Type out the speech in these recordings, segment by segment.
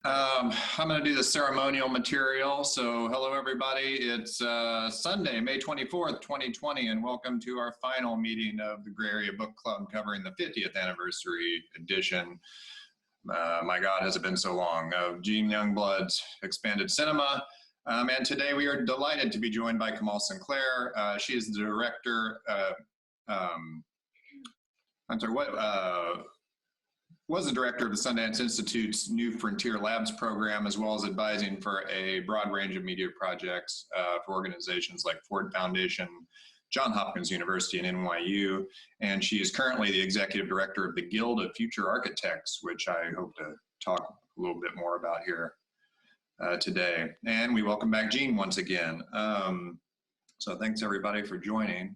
I'm going to do the ceremonial material. So hello, everybody. It's Sunday, May 24th, 2020, and welcome to our final meeting of the Gray Area Book Club covering the 50th anniversary edition. My God, has it been so long, of Gene Youngblood's Expanded Cinema. And today we are delighted to be joined by Kamal Sinclair. She is the director, was the director of the Sundance Institute's New Frontier Labs program, as well as advising for a broad range of media projects for organizations like Ford Foundation, Johns Hopkins University, and NYU. And she is currently the executive director of the Guild of Future Architects, which I hope to talk a little bit more about here today. And we welcome back Gene once again. So thanks everybody for joining.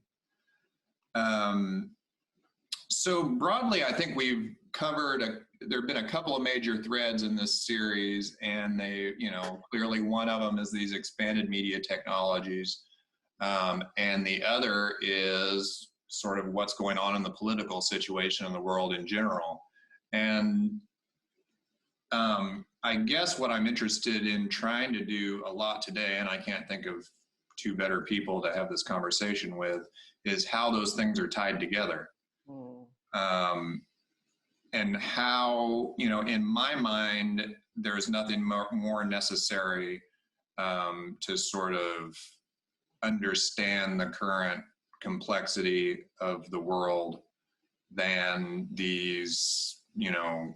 So broadly, I think we've covered, there have been a couple of major threads in this series, and they, clearly one of them is these expanded media technologies. And the other is sort of what's going on in the political situation in the world in general. And I guess what I'm interested in trying to do a lot today, and I can't think of two better people to have this conversation with, is how those things are tied together. And how, in my mind, there's nothing more necessary to sort of understand the current complexity of the world than these, new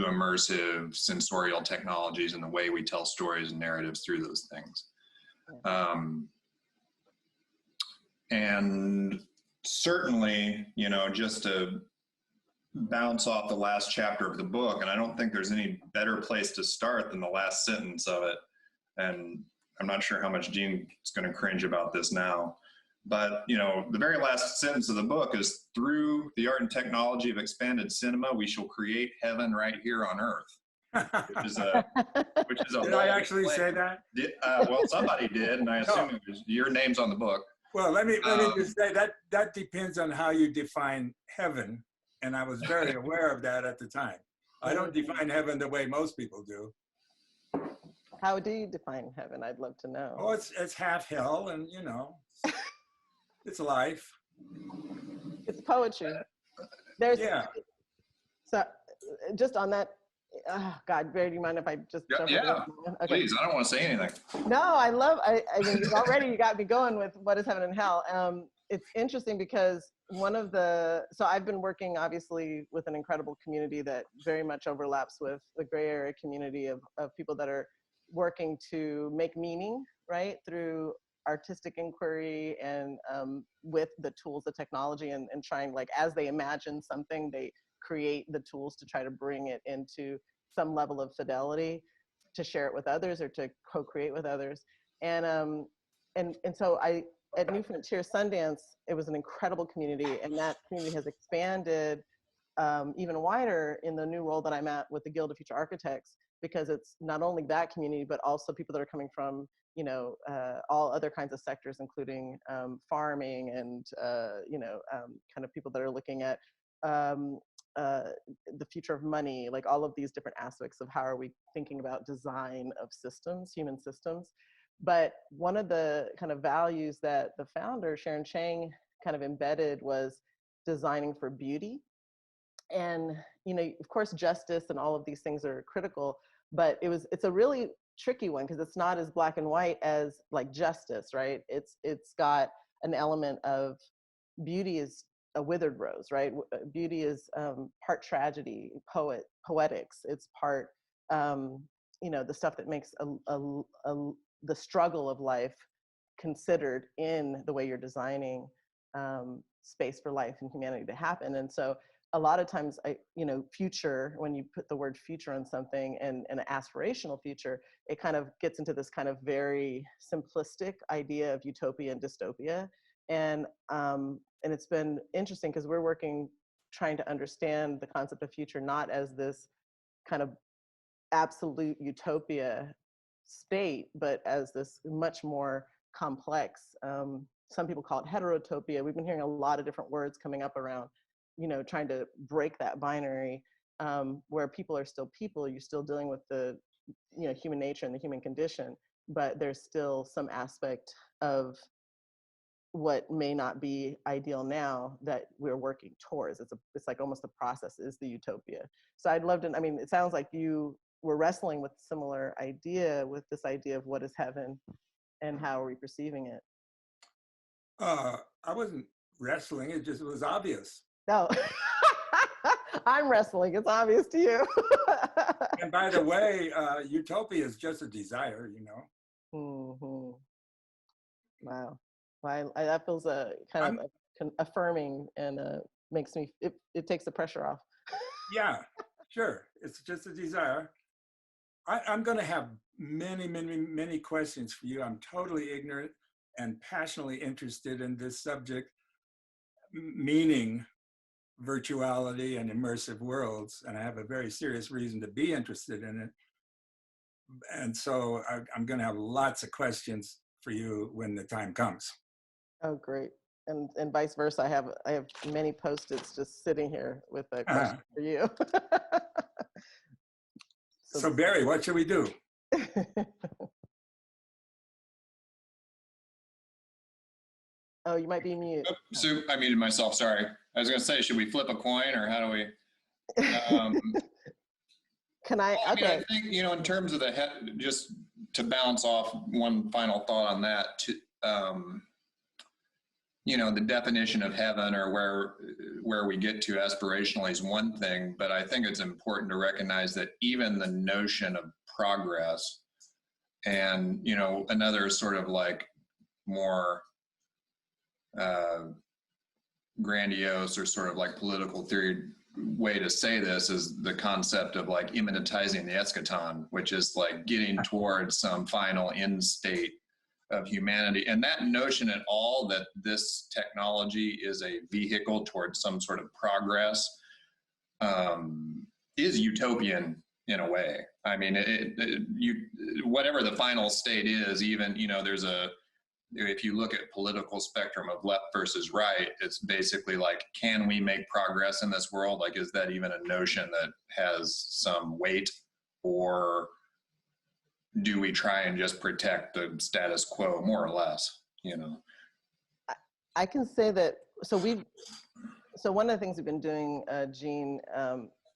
immersive sensorial technologies and the way we tell stories and narratives through those things. And certainly, just to bounce off the last chapter of the book, and I don't think there's any better place to start than the last sentence of it. And I'm not sure how much Gene is going to cringe about this now, but the very last sentence of the book is, "Through the art and technology of expanded cinema, we shall create heaven right here on earth." Which is a Did I actually say that? Well, somebody did, and I assume it was, your name's on the book. Well, let me just say that depends on how you define heaven, and I was very aware of that at the time. I don't define heaven the way most people do. How do you define heaven? I'd love to know. Oh, it's half hell, and it's life. It's poetry. So, just on that. Oh, God, Barry, do you mind if I just jump in? Okay. Please, I don't want to say anything. No, I mean, already you got me going with what is heaven and hell. It's interesting because so I've been working obviously with an incredible community that very much overlaps with the gray area community of people that are working to make meaning, right, through artistic inquiry and with the tools of technology and trying, like, as they imagine something, they create the tools to try to bring it into some level of fidelity to share it with others or to co-create with others. And so at New Frontier Sundance, it was an incredible community, and that community has expanded even wider in the new role that I'm at with the Guild of Future Architects, because it's not only that community, but also people that are coming from all other kinds of sectors, including farming and kind of people that are looking at the future of money, like all of these different aspects of how are we thinking about design of systems, human systems. But one of the kind of values that the founder, Sharon Chang, kind of embedded was designing for beauty. And, of course, justice and all of these things are critical, but it's a really tricky one because it's not as black and white as like justice, right? It's got an element of beauty is a withered rose, right? Beauty is part tragedy, poetics. It's part, the stuff that makes the struggle of life considered in the way you're designing space for life and humanity to happen. And so a lot of times, future, when you put the word future on something and an aspirational future, it kind of gets into this kind of very simplistic idea of utopia and dystopia. And it's been interesting because we're working, trying to understand the concept of future, not as this kind of absolute utopia state, but as this much more complex, some people call it heterotopia. We've been hearing a lot of different words coming up around, trying to break that binary where people are still people, you're still dealing with the, you know, human nature and the human condition, but there's still some aspect of what may not be ideal now that we're working towards. It's like almost the process is the utopia. So I'd love to, I mean, it sounds like you were wrestling with similar idea, with this idea of what is heaven and how are we perceiving it? I wasn't wrestling, it just was obvious. No. I'm wrestling, it's obvious to you. And by the way, utopia is just a desire, you know. Mm-hmm. Wow. Well, that feels kind of affirming and makes me, it takes the pressure off. Yeah, sure. It's just a desire. I'm going to have many, many, many questions for you. I'm totally ignorant and passionately interested in this subject, meaning virtuality and immersive worlds. And I have a very serious reason to be interested in it. And so I'm going to have lots of questions for you when the time comes. Oh, great. And vice versa. I have many Post-its just sitting here with a question for you. So Barry, what should we do? Oh, you might be mute. Oh, so I muted myself, sorry. I was gonna say, should we flip a coin or how do we? Can I, I okay. mean, I think, you know, in terms of the head, just to bounce off one final thought on that, you know, the definition of heaven or where we get to aspirationally is one thing, but I think it's important to recognize that even the notion of progress and, you know, another sort of like more grandiose or sort of like political theory way to say this is the concept of like immanentizing the eschaton, which is like getting towards some final end state of humanity. And that notion at all that this technology is a vehicle towards some sort of progress is utopian in a way. I mean, whatever the final state is, even, you know, if you look at political spectrum of left versus right, it's basically like, can we make progress in this world? Like, is that even a notion that has some weight, or do we try and just protect the status quo more or less, you know? I can say that, so one of the things we've been doing, Gene,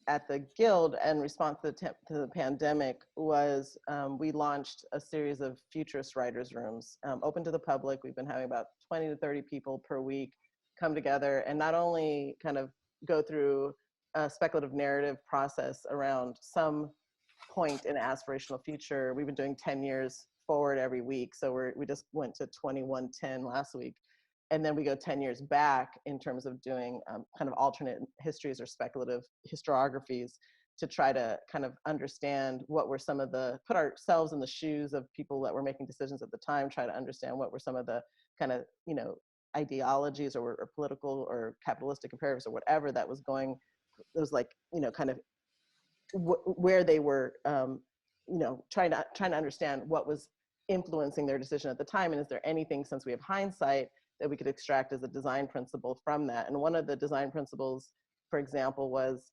at the Guild in response to the pandemic was we launched a series of futurist writers' rooms open to the public. We've been having about 20 to 30 people per week come together and not only kind of go through a speculative narrative process around some point in aspirational future. We've been doing 10 years forward every week. So we just went to 2110 last week. And then we go 10 years back in terms of doing kind of alternate histories or speculative historiographies to try to kind of understand what were some of put ourselves in the shoes of people that were making decisions at the time, try to understand what were some of the kind of, you know, ideologies or political or capitalistic imperatives or whatever that was going, it was like, you know, kind of where they were, you know, trying to understand what was influencing their decision at the time. And is there anything, since we have hindsight, that we could extract as a design principle from that? And one of the design principles, for example, was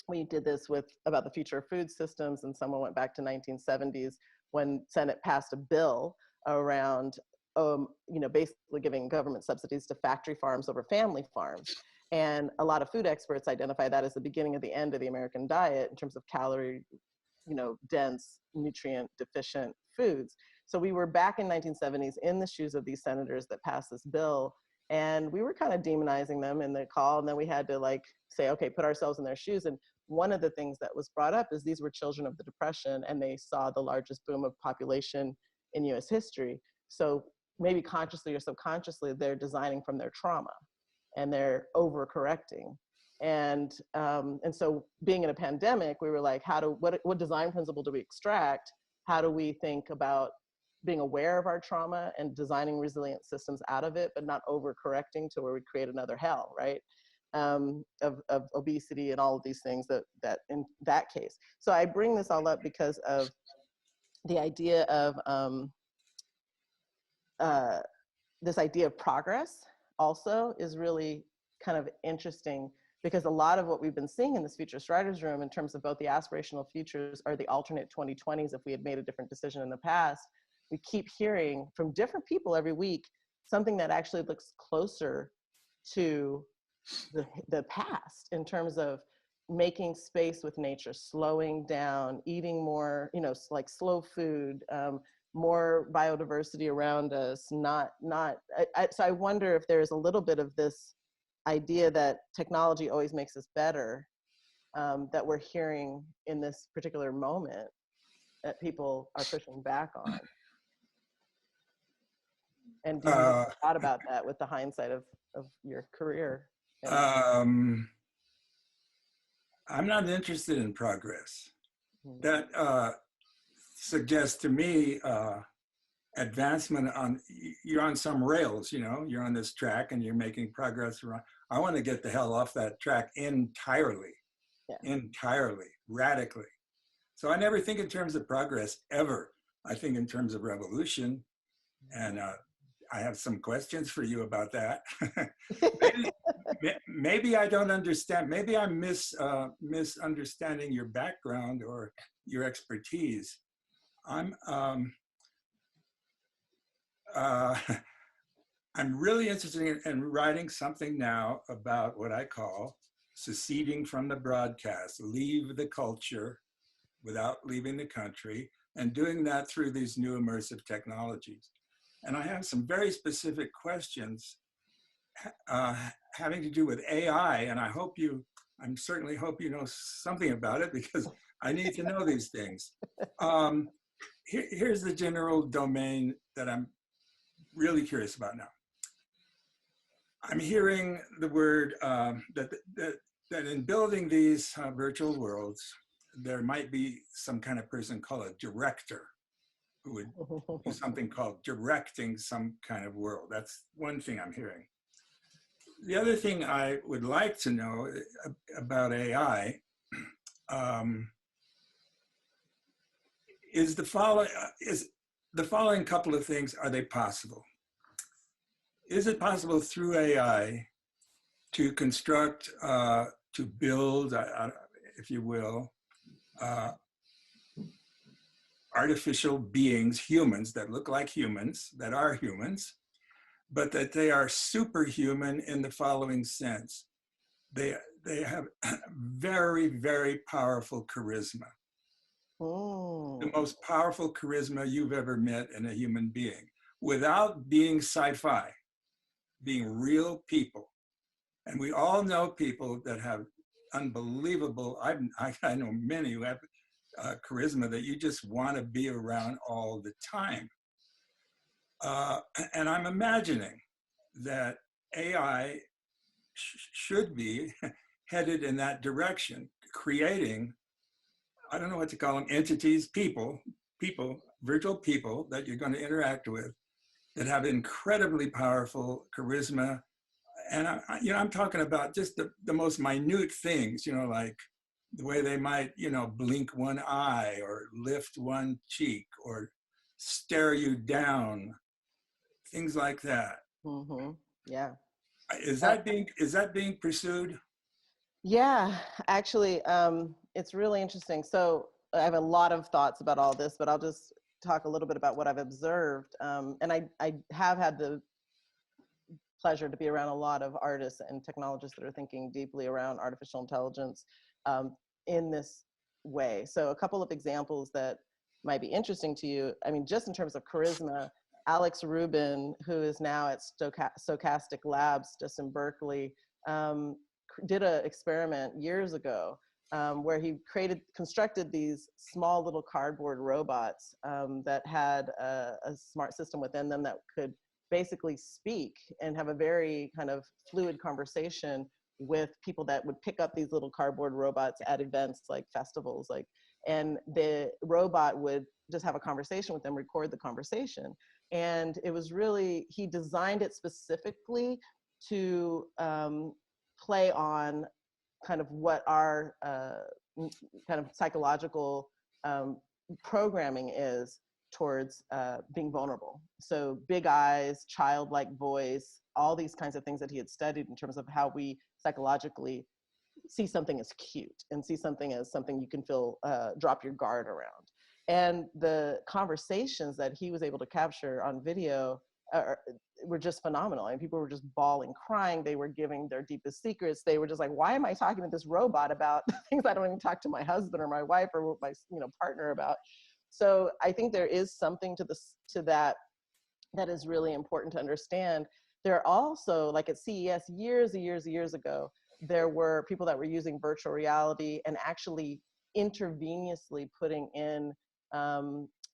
we did this about the future of food systems, and someone went back to 1970s when Senate passed a bill around, you know, basically giving government subsidies to factory farms over family farms. And a lot of food experts identify that as the beginning of the end of the American diet in terms of calorie, you know, dense, nutrient deficient foods. So we were back in 1970s in the shoes of these senators that passed this bill, and we were kind of demonizing them in the call, and then we had to like say, okay, put ourselves in their shoes. And one of the things that was brought up is these were children of the Depression, and they saw the largest boom of population in US history. So maybe consciously or subconsciously, they're designing from their trauma, and they're overcorrecting. And so being in a pandemic, we were like, what design principle do we extract? How do we think about being aware of our trauma and designing resilient systems out of it, but not overcorrecting to where we create another hell, right? Of obesity and all of these things that in that case. So I bring this all up because of the idea of this idea of progress also is really kind of interesting because a lot of what we've been seeing in this Futurist Writers Room in terms of both the aspirational futures or the alternate 2020s, if we had made a different decision in the past, we keep hearing from different people every week something that actually looks closer to the past in terms of making space with nature, slowing down, eating more, you know, like slow food, more biodiversity around us, so I wonder if there's a little bit of this idea that technology always makes us better, that we're hearing in this particular moment that people are pushing back on. And do you thought about that with the hindsight of your career? I'm not interested in progress. That suggests to me advancement on, you're on some rails, you know, you're on this track and you're making progress around. I want to get the hell off that track entirely, entirely, radically. So I never think in terms of progress ever. I think in terms of revolution, and I have some questions for you about that. maybe I don't understand. Maybe I'm misunderstanding your background or your expertise. I'm really interested in writing something now about what I call seceding from the broadcast, leave the culture without leaving the country, and doing that through these new immersive technologies. And I have some very specific questions having to do with AI, and I certainly hope you know something about it, because I need to know these things. Here's the general domain that I'm really curious about now. I'm hearing the word that in building these virtual worlds, there might be some kind of person called a director who would do something called directing some kind of world. That's one thing I'm hearing. The other thing I would like to know about AI is the following couple of things. Are they possible? Is it possible through AI to construct, to build, if you will, artificial beings, humans that look like humans, that are humans, but that they are superhuman in the following sense? They have very, very powerful charisma. Oh. The most powerful charisma you've ever met in a human being, without being sci-fi, being real people. And we all know people that have unbelievable, I know many who have charisma that you just want to be around all the time. And I'm imagining that AI should be headed in that direction, creating, I don't know what to call them, entities, people, virtual people that you're going to interact with that have incredibly powerful charisma. And I'm talking about just the most minute things, like the way they might, blink one eye or lift one cheek or stare you down, things like that. Mm-hmm. Yeah. Is that being pursued? Yeah, actually, it's really interesting. So I have a lot of thoughts about all this, but I'll just talk a little bit about what I've observed. And I have had the pleasure to be around a lot of artists and technologists that are thinking deeply around artificial intelligence in this way. So a couple of examples that might be interesting to you. I mean, just in terms of charisma, Alex Rubin, who is now at Stochastic Labs just in Berkeley, did an experiment years ago where he constructed these small little cardboard robots that had a smart system within them that could basically speak and have a very kind of fluid conversation with people that would pick up these little cardboard robots at events like festivals, and the robot would just have a conversation with them, record the conversation. And it was really, he designed it specifically to play on kind of what our kind of psychological programming is towards being vulnerable. So big eyes, childlike voice, all these kinds of things that he had studied in terms of how we psychologically see something as cute and see something as something you can feel, drop your guard around. And the conversations that he was able to capture on video were just phenomenal. And people were just bawling, crying. They were giving their deepest secrets. They were just like, why am I talking to this robot about things I don't even talk to my husband or my wife or my partner about? So I think there is something to that is really important to understand. There are also, like at CES years and years ago, there were people that were using virtual reality and actually intravenously putting in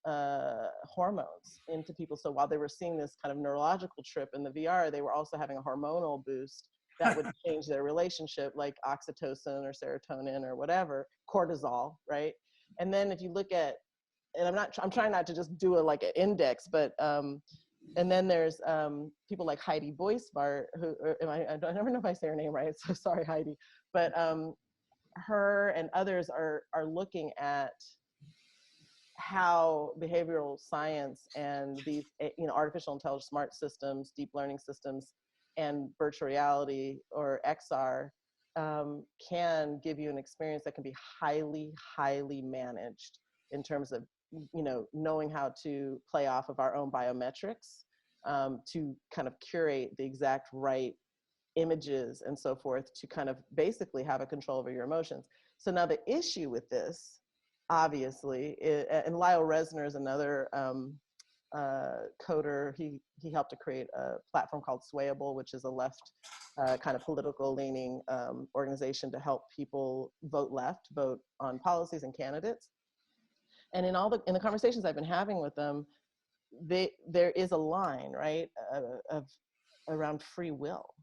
hormones into people. So while they were seeing this kind of neurological trip in the VR, they were also having a hormonal boost that would change their relationship, like oxytocin or serotonin or whatever, cortisol, right? And then if you look at, and I'm trying not to just do like an index, but and then there's people like Heidi Boismart, who I never know if I say her name right, so sorry Heidi, but her and others are looking at how behavioral science and these artificial intelligence, smart systems, deep learning systems, and virtual reality or XR can give you an experience that can be highly, highly managed in terms of knowing how to play off of our own biometrics to kind of curate the exact right images and so forth to kind of basically have a control over your emotions. So now the issue with this, obviously, and Lyle Resner is another coder. He helped to create a platform called Swayable, which is a left kind of political leaning organization to help people vote left, vote on policies and candidates. And in the conversations I've been having with them, there is a line, right, around free will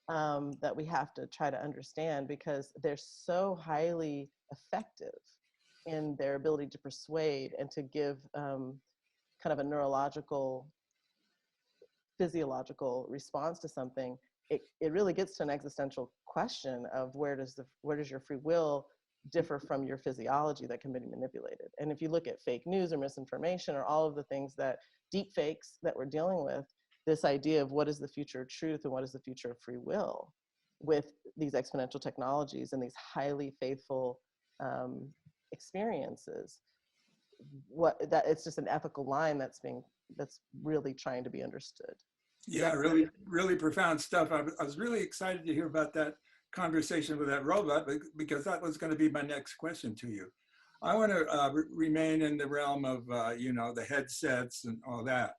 that we have to try to understand, because they're so highly effective in their ability to persuade and to give kind of a neurological, physiological response to something. It really gets to an existential question of where does your free will differ from your physiology that can be manipulated. And if you look at fake news or misinformation or all of the things that deep fakes that we're dealing with, this idea of what is the future of truth and what is the future of free will with these exponential technologies and these highly faithful experiences, it's just an ethical line that's really trying to be understood. Yeah, really, really profound stuff. I was really excited to hear about that conversation with that robot, because that was going to be my next question to you. I want to remain in the realm of the headsets and all that,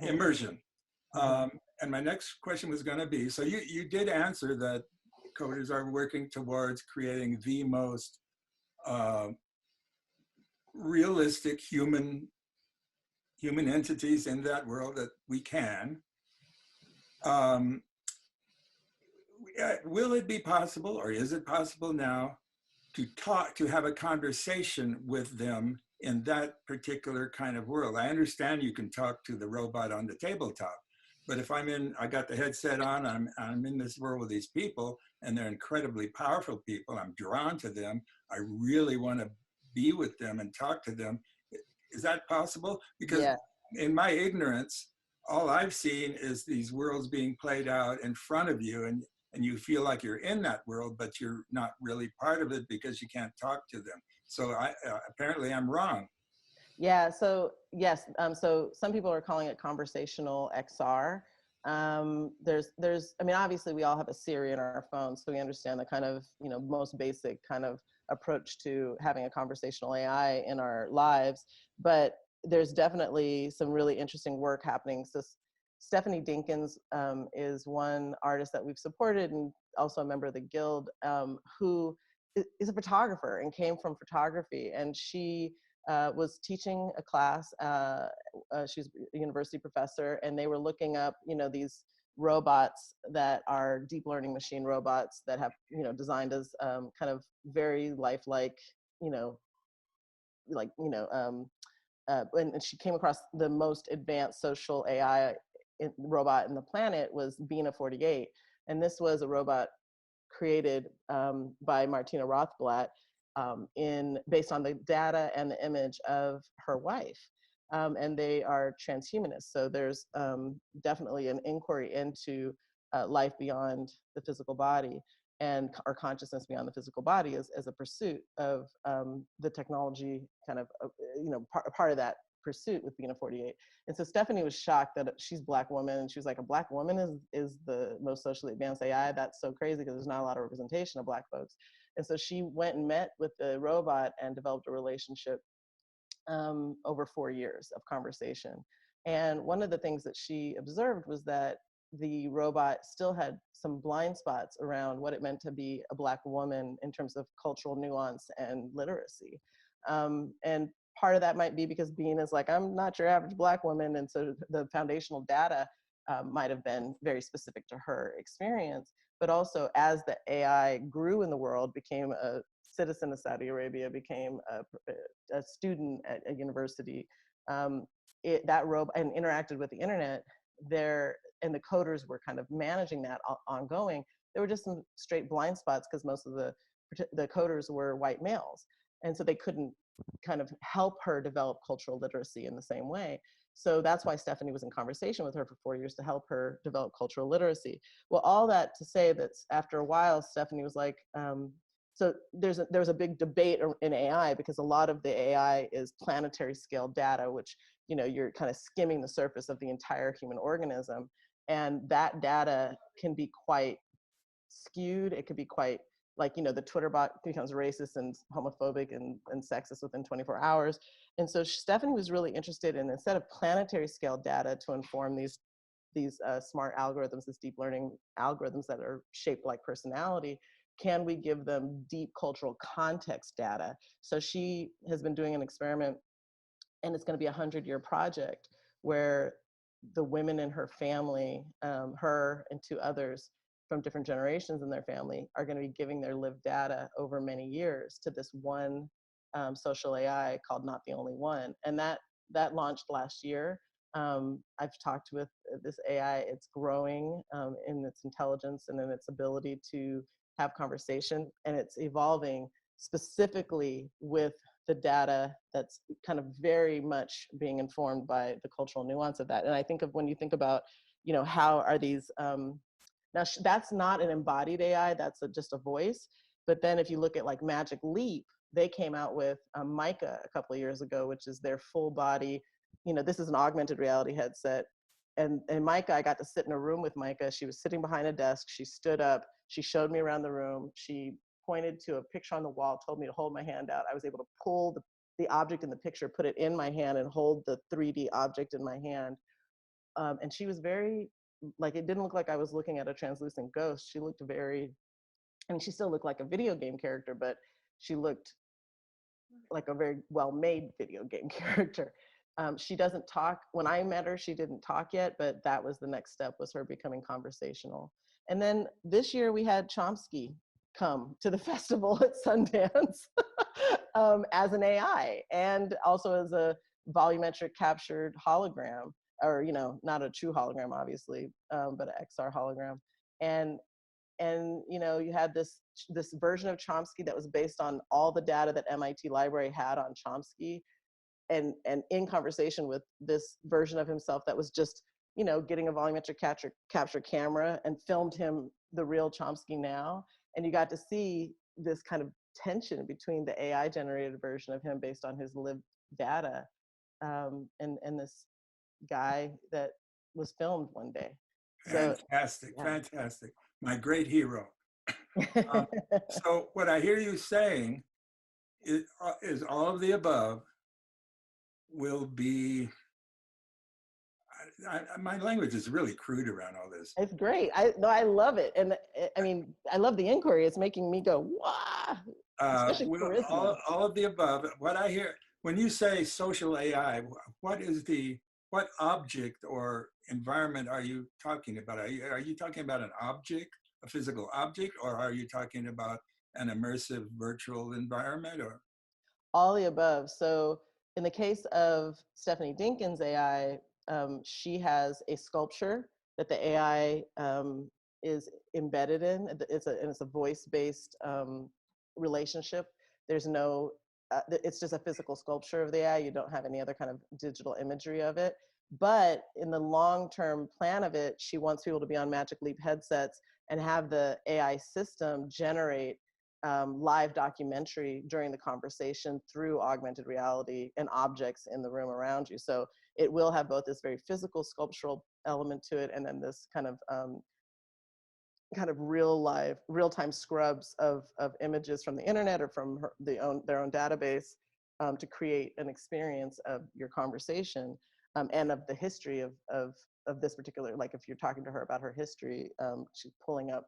immersion. And my next question was going to be, so you did answer that coders are working towards creating the most realistic human entities in that world that we can. Will it be possible, or is it possible now, to have a conversation with them in that particular kind of world? I understand you can talk to the robot on the tabletop, but if I got the headset on, I'm in this world with these people, and they're incredibly powerful people, I'm drawn to them, I really want to be with them and talk to them. Is that possible? Because in my ignorance, all I've seen is these worlds being played out in front of you, and you feel like you're in that world, but you're not really part of it because you can't talk to them. So apparently I'm wrong. Yeah, so yes, so some people are calling it conversational XR. Obviously we all have a Siri in our phones, so we understand the kind of, most basic kind of approach to having a conversational AI in our lives, but there's definitely some really interesting work happening. So Stephanie Dinkins is one artist that we've supported, and also a member of the Guild, who is a photographer and came from photography. And she was teaching a class, she's a university professor, and they were looking up, these robots that are deep learning machine robots that have, designed as kind of very lifelike, and she came across the most advanced social AI robot in the planet was Bina 48. And this was a robot created by Martina Rothblatt based on the data and the image of her wife. And they are transhumanists. So there's definitely an inquiry into life beyond the physical body. and our consciousness beyond the physical body as a pursuit of the technology kind of, part of that pursuit with Bina 48. And so Stephanie was shocked that she's a Black woman, and she was like, a Black woman is the most socially advanced AI? That's so crazy because there's not a lot of representation of Black folks. And so she went and met with the robot and developed a relationship over 4 years of conversation. And one of the things that she observed was that the robot still had some blind spots around what it meant to be a Black woman in terms of cultural nuance and literacy. And part of that might be because Bean is like, I'm not your average Black woman. And so the foundational data might have been very specific to her experience. But also as the AI grew in the world, became a citizen of Saudi Arabia, became a student at a university, that robot and interacted with the internet, and the coders were kind of managing that ongoing. There were just some straight blind spots because most of the coders were white males. And so they couldn't kind of help her develop cultural literacy in the same way. So that's why Stephanie was in conversation with her for 4 years to help her develop cultural literacy. Well, all that to say that after a while, Stephanie was like, so there was a big debate in AI because a lot of the AI is planetary scale data, which, you're kind of skimming the surface of the entire human organism. And that data can be quite skewed. It could be quite like, the Twitter bot becomes racist and homophobic and sexist within 24 hours. And so Stephanie was really interested in, instead of planetary scale data to inform these smart algorithms, these deep learning algorithms that are shaped like personality, can we give them deep cultural context data? So she has been doing an experiment, and it's going to be a 100-year project where the women in her family, her and 2 others from different generations in their family, are going to be giving their lived data over many years to this one social AI called Not the Only One. And that launched last year. I've talked with this AI. It's growing in its intelligence and in its ability to have conversation, and it's evolving specifically with the data that's kind of very much being informed by the cultural nuance of that. And I think of when you think about, how are these, now that's not an embodied AI, that's just a voice. But then if you look at like Magic Leap, they came out with Micah a couple of years ago, which is their full body, this is an augmented reality headset. And Micah, I got to sit in a room with Micah. She was sitting behind a desk. She stood up. She showed me around the room. She pointed to a picture on the wall, told me to hold my hand out. I was able to pull the object in the picture, put it in my hand, and hold the 3D object in my hand. And she was very, like, it didn't look like I was looking at a translucent ghost. She looked very, and she still looked like a video game character, but she looked like a very well-made video game character. She doesn't talk. When I met her, she didn't talk yet, but that was the next step, was her becoming conversational. And then this year we had Chomsky come to the festival at Sundance as an AI, and also as a volumetric captured hologram, or not a true hologram, obviously, but an XR hologram. And you had this version of Chomsky that was based on all the data that MIT Library had on Chomsky, and in conversation with this version of himself that was just getting a volumetric capture camera and filmed him, the real Chomsky now. And you got to see this kind of tension between the AI generated version of him based on his lived data and this guy that was filmed one day. Fantastic, yeah. Fantastic. My great hero. So what I hear you saying is all of the above will be, my language is really crude around all this. It's great. I love it. And I mean, I love the inquiry. It's making me go, wow. Especially charisma. All of the above. What I hear, when you say social AI, what object or environment are you talking about? Are you talking about an object, a physical object, or are you talking about an immersive virtual environment, or? All the above. So in the case of Stephanie Dinkins' AI, she has a sculpture that the AI is embedded in. It's a voice-based relationship. There's no, it's just a physical sculpture of the AI. You don't have any other kind of digital imagery of it. But in the long-term plan of it, she wants people to be on Magic Leap headsets and have the AI system generate live documentary during the conversation through augmented reality and objects in the room around you. So it will have both this very physical sculptural element to it, and then this kind of real-time scrubs of images from the internet or from their own database to create an experience of your conversation and of the history of this particular, like if you're talking to her about her history, she's pulling up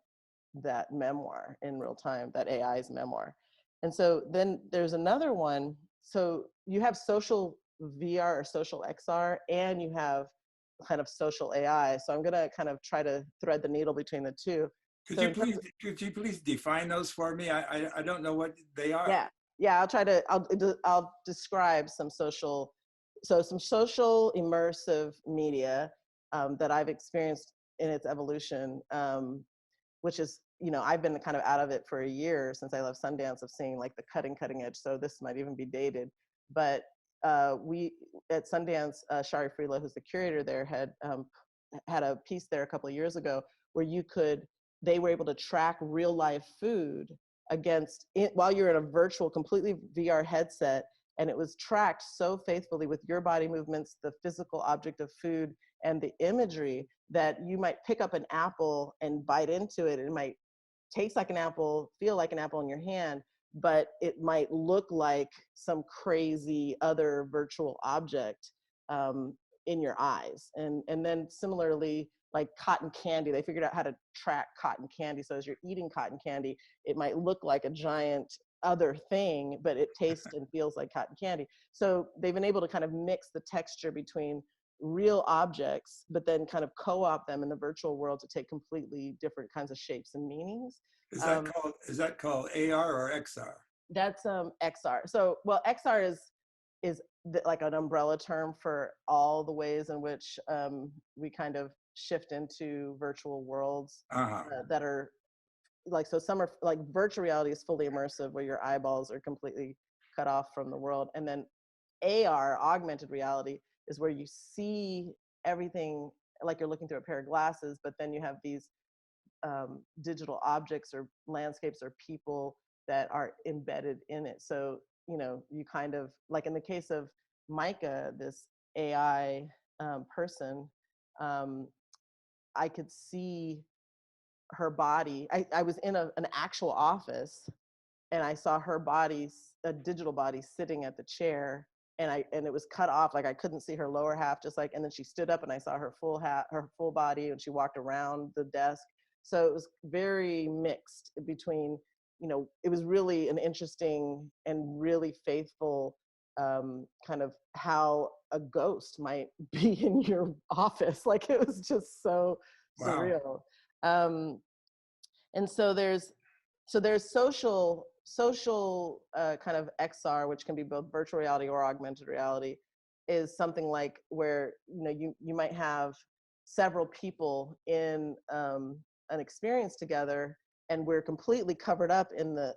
that memoir in real time, that AI's memoir. And so then there's another one. So you have social VR or social XR, and you have kind of social AI. So I'm gonna kind of try to thread the needle between the two. Could you please define those for me? I don't know what they are. Yeah, I'll describe some social immersive media that I've experienced in its evolution, which is, I've been kind of out of it for a year since I left Sundance, of seeing like the cutting edge. So this might even be dated, but we at Sundance, Shari Freela, who's the curator there, had a piece there a couple of years ago where they were able to track real life food against it while you're in a virtual, completely VR headset. And it was tracked so faithfully with your body movements, the physical object of food, and the imagery, that you might pick up an apple and bite into it. It might taste like an apple, feel like an apple in your hand, but it might look like some crazy other virtual object in your eyes. And then similarly, like cotton candy, they figured out how to track cotton candy. So as you're eating cotton candy, it might look like a giant other thing, but it tastes and feels like cotton candy. So they've been able to kind of mix the texture between real objects, but then kind of co-opt them in the virtual world to take completely different kinds of shapes and meanings. Is that called AR or XR? That's XR. So, well, XR is like an umbrella term for all the ways in which we kind of shift into virtual worlds that are like, so some are like virtual reality is fully immersive, where your eyeballs are completely cut off from the world. And then AR, augmented reality, is where you see everything like you're looking through a pair of glasses, but then you have these digital objects or landscapes or people that are embedded in it. So, you kind of, like in the case of Micah, this AI person, I could see her body. I was in an actual office, and I saw her body, a digital body, sitting at the chair, and it was cut off, like I couldn't see her lower half, and then she stood up and I saw her full body, and she walked around the desk. So it was very mixed between, it was really an interesting and really faithful kind of how a ghost might be in your office. Like, it was just so surreal. And so there's social kind of XR, which can be both virtual reality or augmented reality, is something like where you might have several people in an experience together, and we're completely covered up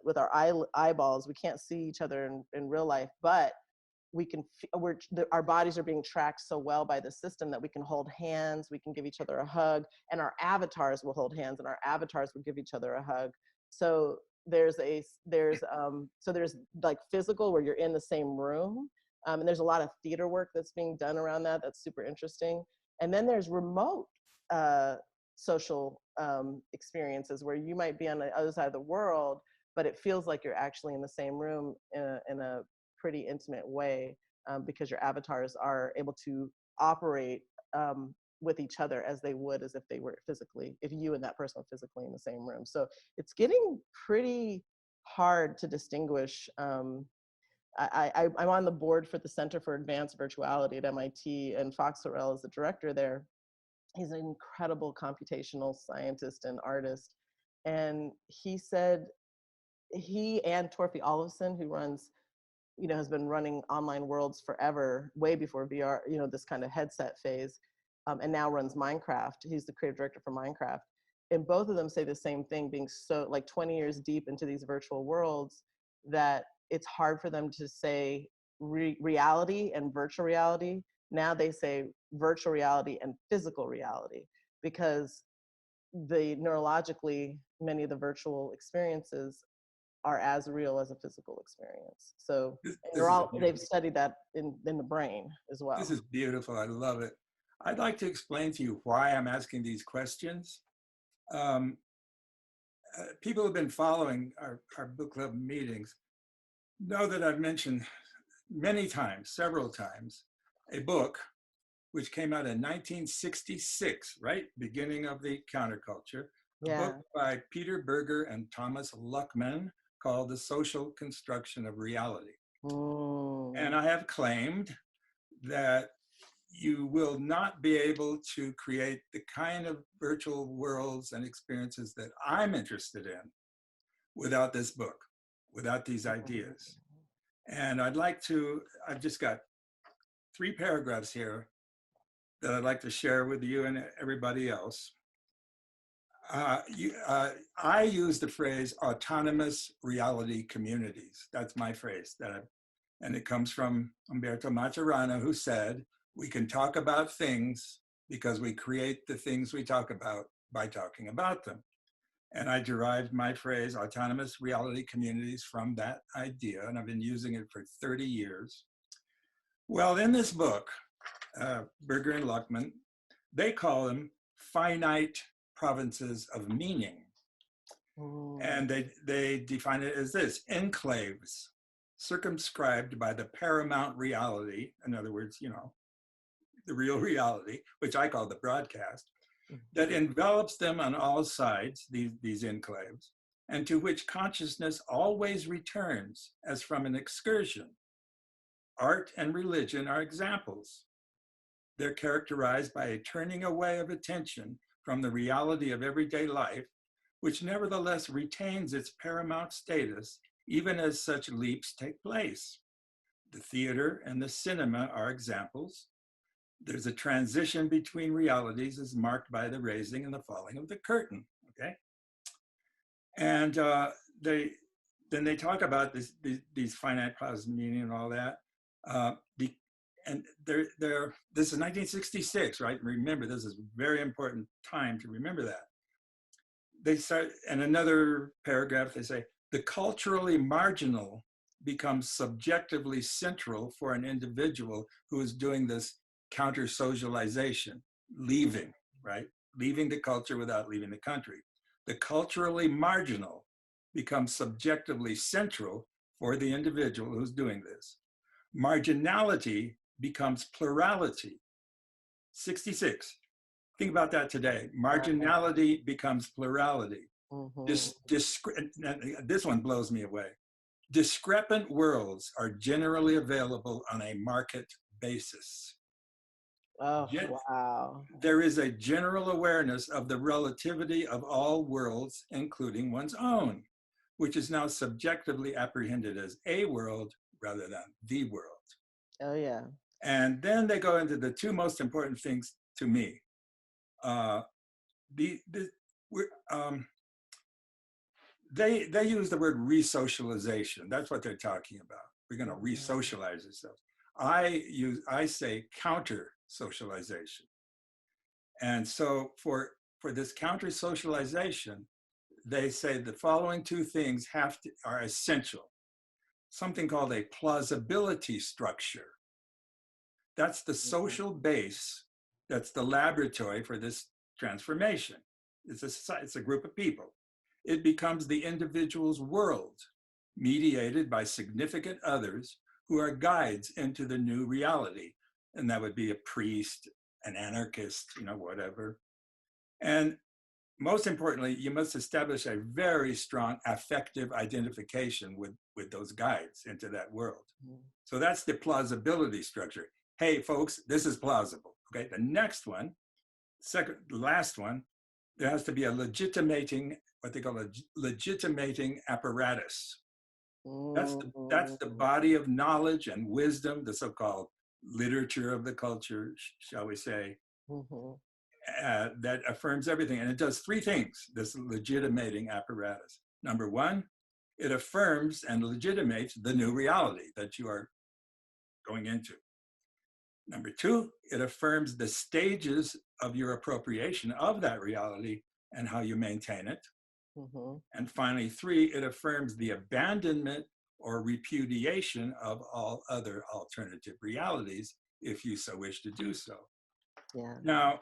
with our eyeballs. We can't see each other in real life, but we can, our bodies are being tracked so well by the system that we can hold hands, we can give each other a hug, and our avatars will hold hands, and our avatars will give each other a hug. So there's like physical, where you're in the same room, and there's a lot of theater work that's being done around that. That's super interesting. And then there's remote social experiences, where you might be on the other side of the world, but it feels like you're actually in the same room in a pretty intimate way, because your avatars are able to operate with each other as they would as if they were physically, if you and that person were physically in the same room. So it's getting pretty hard to distinguish. I'm on the board for the Center for Advanced Virtuality at MIT, and Fox Sorrell is the director there. He's an incredible computational scientist and artist. And he said, he and Torfi Olafsson, who runs, has been running online worlds forever, way before VR, this kind of headset phase, and now runs Minecraft. He's the creative director for Minecraft. And both of them say the same thing, being so like 20 years deep into these virtual worlds, that it's hard for them to say reality and virtual reality Now they say virtual reality and physical reality, because neurologically, many of the virtual experiences are as real as a physical experience. So they've studied that in the brain as well. This is beautiful. I love it. I'd like to explain to you why I'm asking these questions. People who've been following our book club meetings know that I've mentioned many times, several times, a book which came out in 1966, right? Beginning of the counterculture. A book by Peter Berger and Thomas Luckman called The Social Construction of Reality. And I have claimed that you will not be able to create the kind of virtual worlds and experiences that I'm interested in without this book, without these ideas. And I've just got 3 paragraphs here that I'd like to share with you and everybody else. I use the phrase autonomous reality communities. That's my phrase, and it comes from Umberto Maturana, who said, we can talk about things because we create the things we talk about by talking about them. And I derived my phrase, autonomous reality communities, from that idea, and I've been using it for 30 years. Well, in this book, Berger and Luckman, they call them finite provinces of meaning. And they define it as this: enclaves circumscribed by the paramount reality, in other words, the real reality, which I call the broadcast, that envelops them on all sides, these enclaves, and to which consciousness always returns as from an excursion. Art and religion are examples. They're characterized by a turning away of attention from the reality of everyday life, which nevertheless retains its paramount status even as such leaps take place. The theater and the cinema are examples. There's a transition between realities as marked by the raising and the falling of the curtain, okay? And then they talk about these finite powers of meaning and all that. This is 1966, right? Remember, this is a very important time to remember that. They start, in another paragraph, they say, the culturally marginal becomes subjectively central for an individual who is doing this counter-socialization, leaving, right? Leaving the culture without leaving the country. The culturally marginal becomes subjectively central for the individual who's doing this. Marginality becomes plurality. 66. Think about that today. Marginality becomes plurality. This one blows me away. Discrepant worlds are generally available on a market basis. Oh, wow. There is a general awareness of the relativity of all worlds, including one's own, which is now subjectively apprehended as a world rather than the world. Oh, yeah. And then they go into the 2 most important things to me. They use the word re-socialization. That's what they're talking about. We're going to re-socialize ourselves. I say counter-socialization. And so for this counter-socialization, they say the following 2 things are essential. Something called a plausibility structure. That's the social base. That's the laboratory for this transformation. It's a group of people. It becomes the individual's world, mediated by significant others who are guides into the new reality. And that would be a priest, an anarchist, whatever. And most importantly, you must establish a very strong affective identification with those guides into that world. So that's the plausibility structure. Hey, folks, this is plausible. Okay, the next one, the last one, there has to be a what they call a legitimating apparatus. That's the body of knowledge and wisdom, the so-called literature of the culture, shall we say, that affirms everything. And it does 3 things, this legitimating apparatus. Number 1, it affirms and legitimates the new reality that you are going into. Number two, it affirms the stages of your appropriation of that reality and how you maintain it. And finally, three, it affirms the abandonment or repudiation of all other alternative realities, if you so wish to do so. Yeah. Now,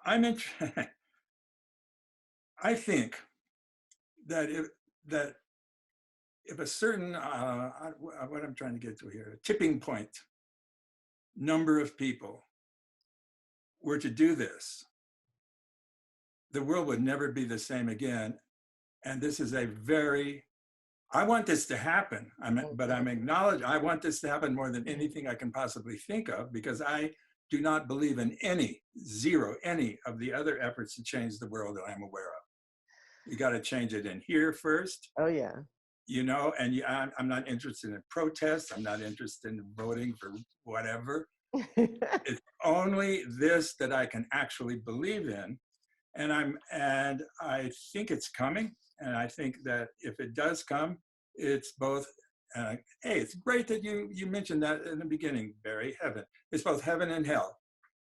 I think that if a certain, what I'm trying to get to here, a tipping point number of people were to do this, the world would never be the same again. And this is a very, I want this to happen, but I'm acknowledging, I want this to happen more than anything I can possibly think of, because I do not believe in any of the other efforts to change the world that I'm aware of. You got to change it in here first. Oh, yeah. You know, and I'm not interested in protests. I'm not interested in voting for whatever. It's only this that I can actually believe in. And I think it's coming. And I think that if it does come, it's both, hey, it's great that you mentioned that in the beginning, Barry, heaven. It's both heaven and hell,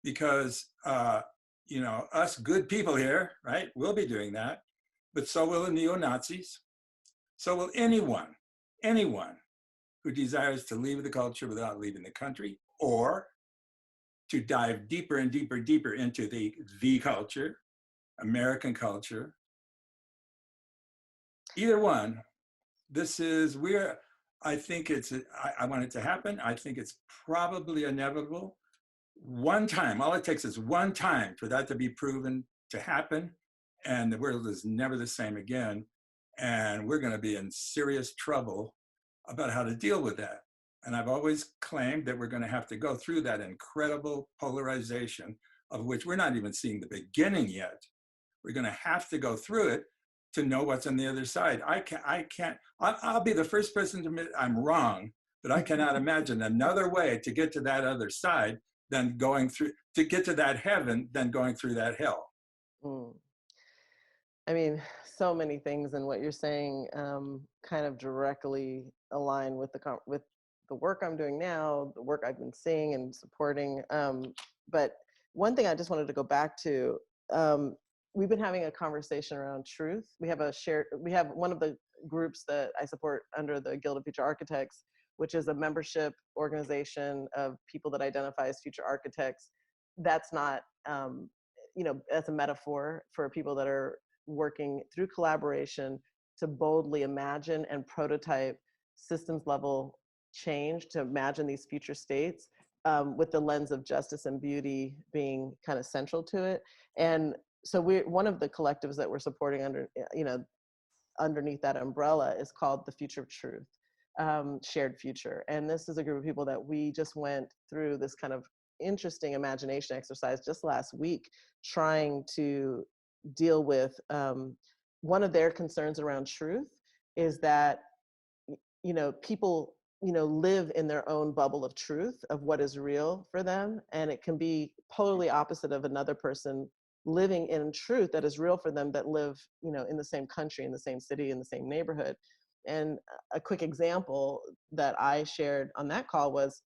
because, you know, us good people here, right, we'll be doing that, but so will the neo-Nazis. So will anyone who desires to leave the culture without leaving the country, or to dive deeper and deeper into the culture, American culture. Either one, this is where I think I want it to happen. I think it's probably inevitable. One time, all it takes is one time for that to be proven to happen, and the world is never the same again. And we're going to be in serious trouble about how to deal with that. And I've always claimed that we're going to have to go through that incredible polarization, of which we're not even seeing the beginning yet. We're going to have to go through it to know what's on the other side. I'll be the first person to admit I'm wrong, but I cannot imagine another way to get to that other side than to get to that heaven than going through that hell. I mean, so many things in what you're saying kind of directly align with the work I'm doing now, the work I've been seeing and supporting. But one thing I just wanted to go back to, we've been having a conversation around truth. We have one of the groups that I support under the Guild of Future Architects, which is a membership organization of people that identify as future architects. That's not, that's a metaphor for people that are working through collaboration to boldly imagine and prototype systems level change, to imagine these future states with the lens of justice and beauty being kind of central to it. And so one of the collectives that we're supporting underneath that umbrella is called the Future of Truth, Shared Future. And this is a group of people that we just went through this kind of interesting imagination exercise just last week, trying to deal with one of their concerns around truth is that people live in their own bubble of truth of what is real for them, and it can be polarly opposite of another person living in truth that is real for them, that live in the same country, in the same city, in the same neighborhood. And a quick example that I shared on that call was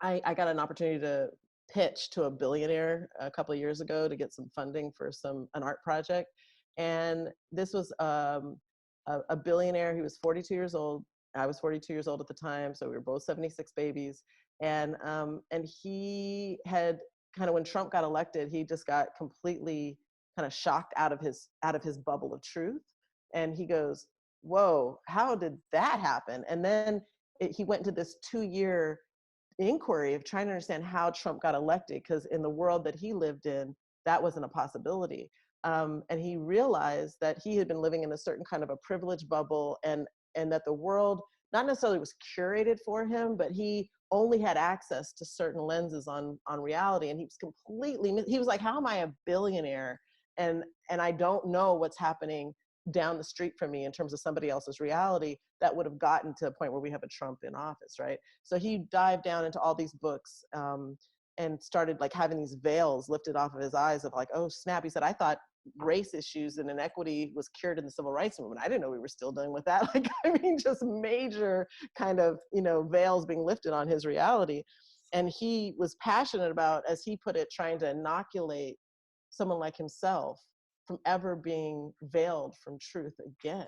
I got an opportunity to pitch to a billionaire a couple of years ago to get some funding for an art project. And this was a billionaire. He was 42 years old. I was 42 years old at the time. So we were both 76 babies. And he had kind of, when Trump got elected, he just got completely kind of shocked out of his bubble of truth. And he goes, whoa, how did that happen? And then he went into this 2-year inquiry of trying to understand how Trump got elected, because in the world that he lived in, that wasn't a possibility. And he realized that he had been living in a certain kind of a privileged bubble, and that the world not necessarily was curated for him, but he only had access to certain lenses on reality. And he was like, how am I a billionaire and I don't know what's happening down the street from me in terms of somebody else's reality that would have gotten to a point where we have a Trump in office, right? So he dived down into all these books and started like having these veils lifted off of his eyes of like, oh snap. He said, I thought race issues and inequity was cured in the civil rights movement. I didn't know we were still dealing with that. Like, I mean, just major kind of, you know, veils being lifted on his reality. And he was passionate about, as he put it, trying to inoculate someone like himself from ever being veiled from truth again,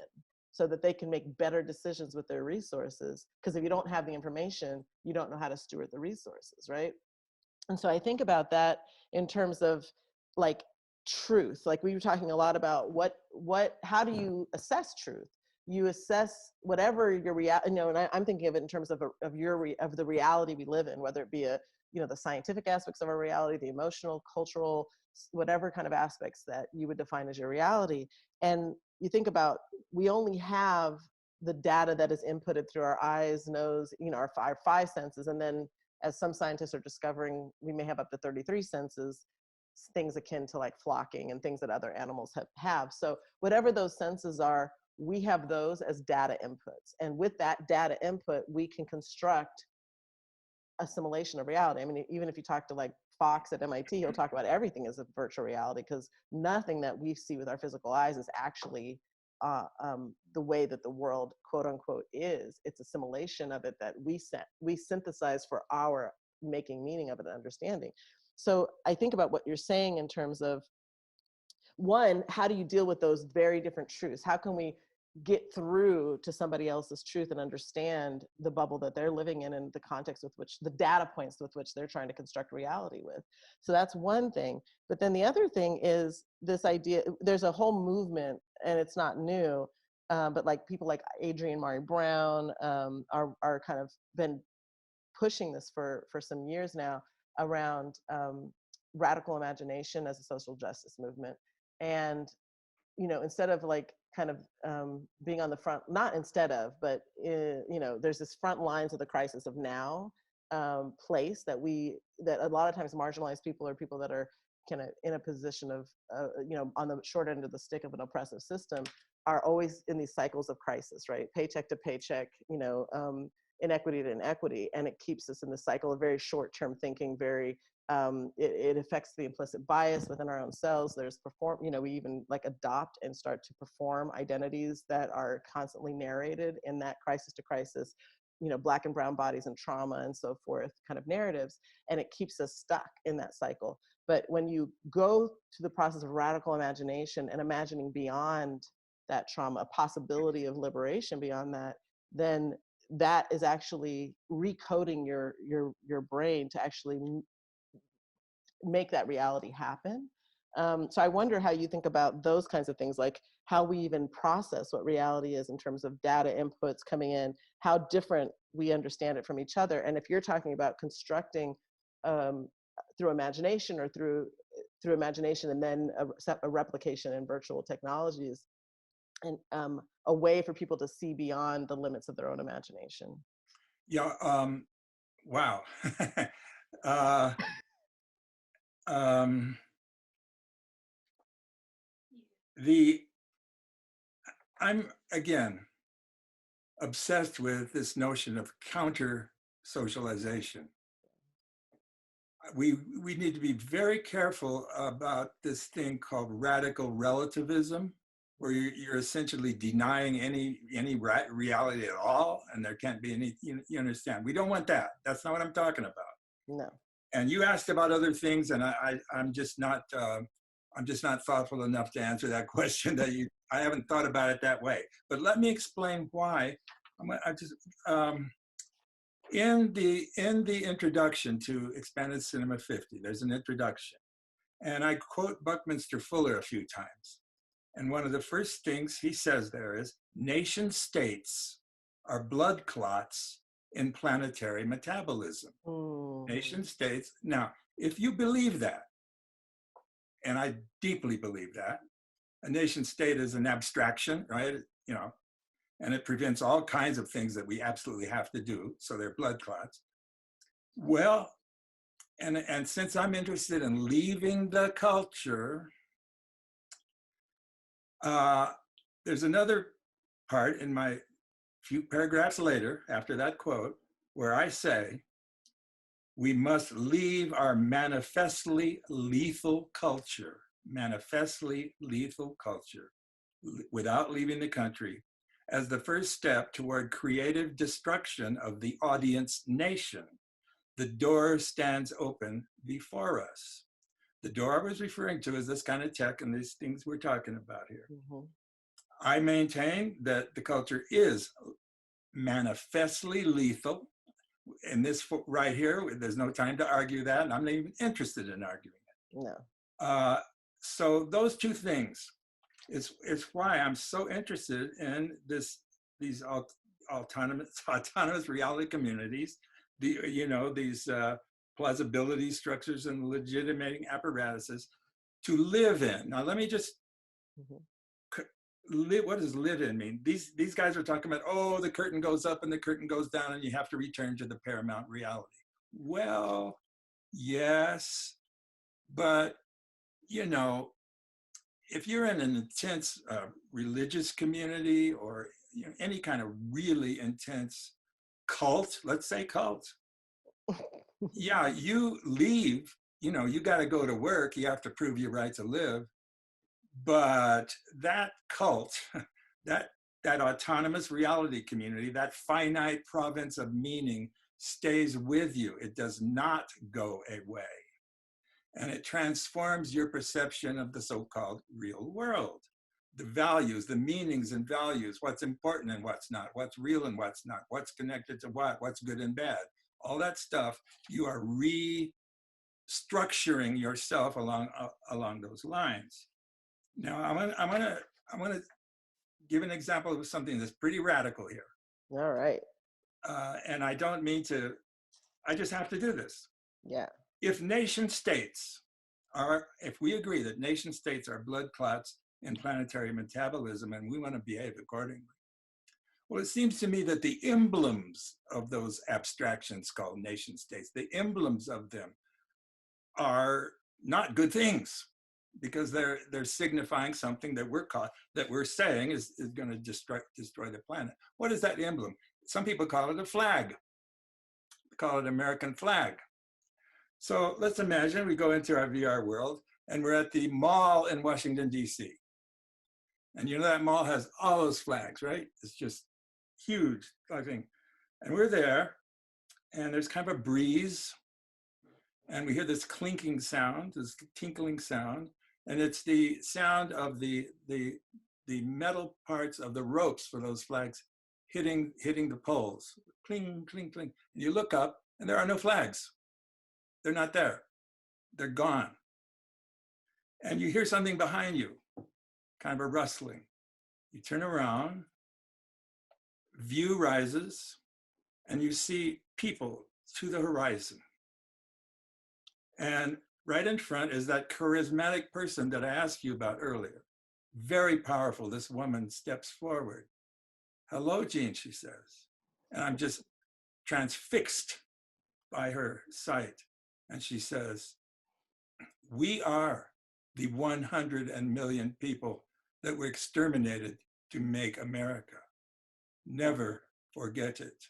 so that they can make better decisions with their resources. Because if you don't have the information, you don't know how to steward the resources, right? And so I think about that in terms of like truth. Like we were talking a lot about how do you assess truth? You assess whatever your reality, you know, and I'm thinking of it in terms of the reality we live in, whether it be the scientific aspects of our reality, the emotional, cultural, whatever kind of aspects that you would define as your reality. And you think about, we only have the data that is inputted through our eyes, nose, you know, our five senses. And then as some scientists are discovering, we may have up to 33 senses, things akin to like flocking and things that other animals have. So whatever those senses are, we have those as data inputs. And with that data input, we can construct a simulation of reality. I mean, even if you talk to like Fox at MIT, he'll talk about everything as a virtual reality, because nothing that we see with our physical eyes is actually the way that the world, quote unquote, is. It's a simulation of it that we synthesize for our making meaning of it and understanding. So I think about what you're saying in terms of, one, how do you deal with those very different truths? How can we get through to somebody else's truth and understand the bubble that they're living in and the context with which, the data points with which they're trying to construct reality with? So that's one thing. But then the other thing is this idea, there's a whole movement, and it's not new, but like people like Adrienne Maree Brown are kind of been pushing this for some years now around radical imagination as a social justice movement. And, you know, instead of like kind of being on the front, not instead of, but, you know, there's this front lines of the crisis of now place that a lot of times marginalized people are people that are kind of in a position of, you know, on the short end of the stick of an oppressive system, are always in these cycles of crisis, right? Paycheck to paycheck, you know, inequity to inequity. And it keeps us in the cycle of very short-term thinking, very, it affects the implicit bias within our own selves. There's you know, we even like adopt and start to perform identities that are constantly narrated in that crisis to crisis, you know, Black and brown bodies and trauma and so forth kind of narratives. And it keeps us stuck in that cycle. But when you go to the process of radical imagination and imagining beyond that trauma, a possibility of liberation beyond that, then that is actually recoding your brain to actually make that reality happen. So I wonder how you think about those kinds of things, like how we even process what reality is in terms of data inputs coming in, how different we understand it from each other. And if you're talking about constructing through imagination or through imagination and then a replication in virtual technologies, and a way for people to see beyond the limits of their own imagination. Yeah, wow. I'm, again, obsessed with this notion of counter-socialization. We need to be very careful about this thing called radical relativism, where you're essentially denying any reality at all, and there can't be any, you understand. We don't want that. That's not what I'm talking about. No. And you asked about other things, and I'm just not thoughtful enough to answer that question. I haven't thought about it that way. But let me explain why. In the introduction to Expanded Cinema 50, there's an introduction, and I quote Buckminster Fuller a few times. And one of the first things he says there is, nation states are blood clots in planetary metabolism. Nation states. Now, if you believe that, and I deeply believe that, a nation state is an abstraction, right? You know, and it prevents all kinds of things that we absolutely have to do. So they're blood clots. Well, and since I'm interested in leaving the culture, there's another part in my few paragraphs later, after that quote, where I say, we must leave our manifestly lethal culture manifestly lethal culture without leaving the country as the first step toward creative destruction of the audience nation. The door stands open before us. The door I was referring to is this kind of tech and these things we're talking about here. Mm-hmm. I maintain that the culture is manifestly lethal. In this right here, there's no time to argue that, and I'm not even interested in arguing it. No. So those two things is why I'm so interested in these autonomous reality communities, these plausibility structures and legitimating apparatuses to live in. Now, let me just, what does live in mean? These guys are talking about, oh, the curtain goes up and the curtain goes down and you have to return to the paramount reality. Well, yes, but, if you're in an intense religious community or any kind of really intense cult, let's say cult, yeah, you leave, you got to go to work, you have to prove your right to live. But that cult, that autonomous reality community, that finite province of meaning stays with you. It does not go away. And it transforms your perception of the so-called real world. The values, the meanings and values, what's important and what's not, what's real and what's not, what's connected to what's good and bad. All that stuff, you are restructuring yourself along those lines. Now, I'm gonna give an example of something that's pretty radical here. All right. And I don't mean to, I just have to do this. Yeah. If we agree that nation states are blood clots in planetary metabolism and we want to behave accordingly, well, it seems to me that the emblems of those abstractions called nation states, the emblems of them are not good things because they're signifying something that we're saying is going to destroy the planet. What is that emblem? Some people call it a flag. They call it American flag. So let's imagine we go into our VR world and we're at the mall in Washington, D.C. And that mall has all those flags, right? It's just huge, I think. And we're there and there's kind of a breeze and we hear this clinking sound, this tinkling sound, and it's the sound of the metal parts of the ropes for those flags hitting the poles. Cling, cling, cling. And you look up and there are no flags. They're not there. They're gone. And you hear something behind you, kind of a rustling. You turn around, view rises, and you see people to the horizon. And right in front is that charismatic person that I asked you about earlier. Very powerful. This woman steps forward. Hello, Gene, she says. And I'm just transfixed by her sight. And she says, we are the 100 million people that were exterminated to make America. Never forget it.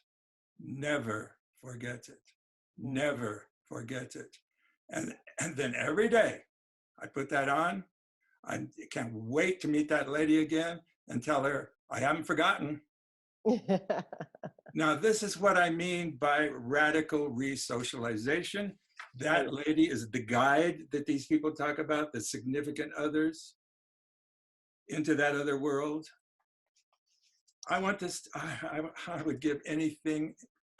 Never forget it. Never forget it. And then every day I put that on. I can't wait to meet that lady again and tell her, I haven't forgotten. Now, this is what I mean by radical re-socialization. That lady is the guide that these people talk about, the significant others into that other world. I want this, I would give anything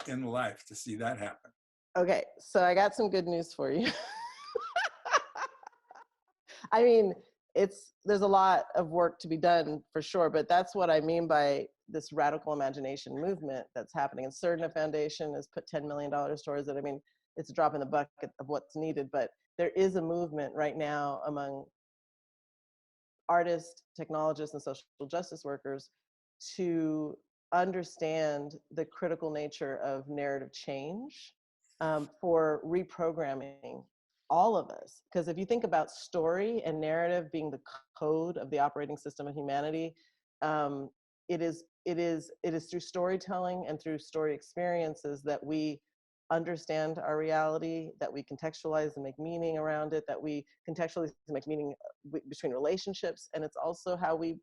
in life to see that happen. Okay, so I got some good news for you. I mean, there's a lot of work to be done for sure, but that's what I mean by this radical imagination movement that's happening. And Surdna Foundation has put $10 million towards it. I mean, it's a drop in the bucket of what's needed, but there is a movement right now among artists, technologists, and social justice workers to understand the critical nature of narrative change for reprogramming all of us. Because if you think about story and narrative being the code of the operating system of humanity, it is through storytelling and through story experiences that we understand our reality, that we contextualize and make meaning around it, that we contextualize and make meaning between relationships. And it's also how we,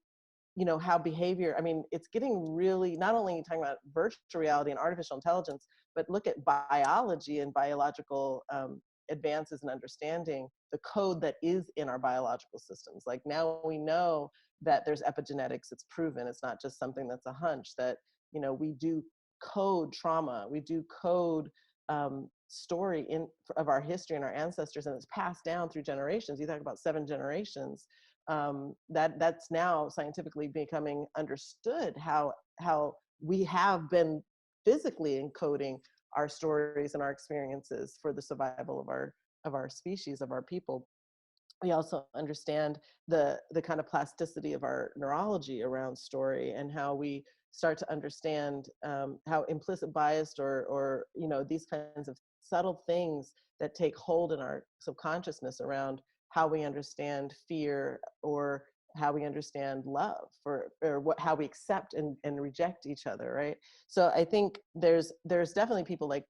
how behavior, I mean, it's getting really, not only talking about virtual reality and artificial intelligence, but look at biology and biological advances in understanding the code that is in our biological systems. Like now we know that there's epigenetics, it's proven, it's not just something that's a hunch, that, we do code trauma, we do code story of our history and our ancestors, and it's passed down through generations. You talk about 7 generations. That's now scientifically becoming understood how we have been physically encoding our stories and our experiences for the survival of our species, of our people. We also understand the kind of plasticity of our neurology around story, and how we start to understand how implicit bias or these kinds of subtle things that take hold in our subconsciousness around how we understand fear, or how we understand love, or how we accept and reject each other, right? So I think there's definitely people like,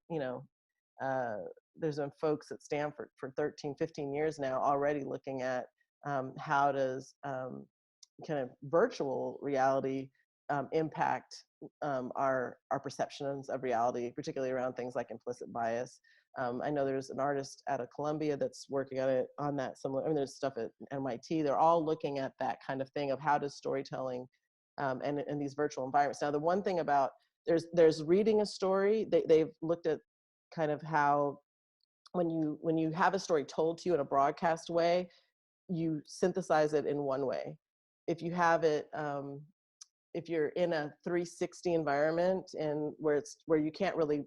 there's been folks at Stanford for 13, 15 years now already looking at how does kind of virtual reality impact our perceptions of reality, particularly around things like implicit bias. I know there's an artist out of Columbia that's working on that similar, I mean, there's stuff at MIT. They're all looking at that kind of thing of how does storytelling and these virtual environments. Now, the one thing about, there's reading a story, they've looked at kind of how when you have a story told to you in a broadcast way, you synthesize it in one way. If you have it, if you're in a 360 environment and where you can't really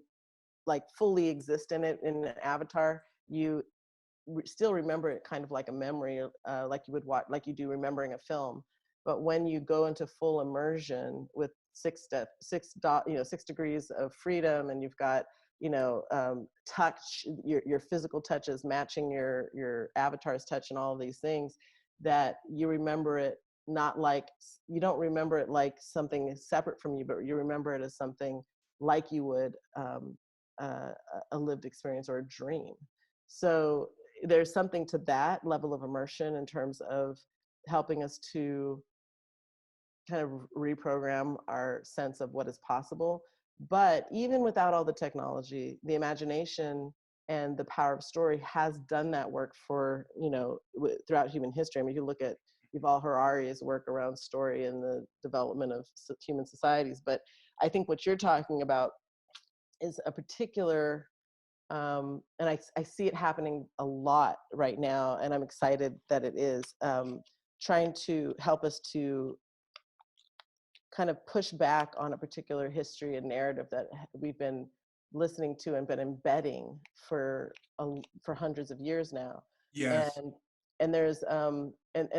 like fully exist in it in an avatar, you still remember it kind of like a memory, like you would watch, like you do remembering a film. But when you go into full immersion with 6 degrees of freedom, and you've got touch, your physical touches matching your avatar's touch, and all of these things, that you remember it not like, you don't remember it like something separate from you, but you remember it as something like you would a lived experience or a dream. So there's something to that level of immersion in terms of helping us to kind of reprogram our sense of what is possible. But even without all the technology, the imagination and the power of story has done that work for, throughout human history. I mean, you look at Yuval Harari's work around story and the development of human societies. But I think what you're talking about is a particular, and I see it happening a lot right now, and I'm excited that it is, trying to help us to kind of push back on a particular history and narrative that we've been listening to and been embedding for hundreds of years now. Yes. And there's and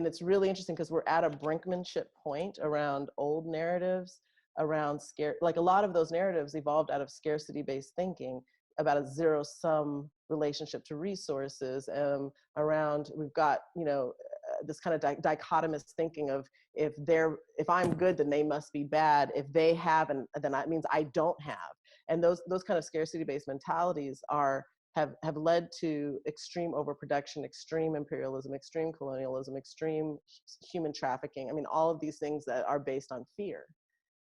it's really interesting because we're at a brinkmanship point around old narratives, around like a lot of those narratives evolved out of scarcity-based thinking about a zero-sum relationship to resources. Around, we've got this kind of dichotomous thinking of if I'm good, then they must be bad. If they have, and then that means I don't have. And those kind of scarcity-based mentalities have led to extreme overproduction, extreme imperialism, extreme colonialism, extreme human trafficking. I mean, all of these things that are based on fear.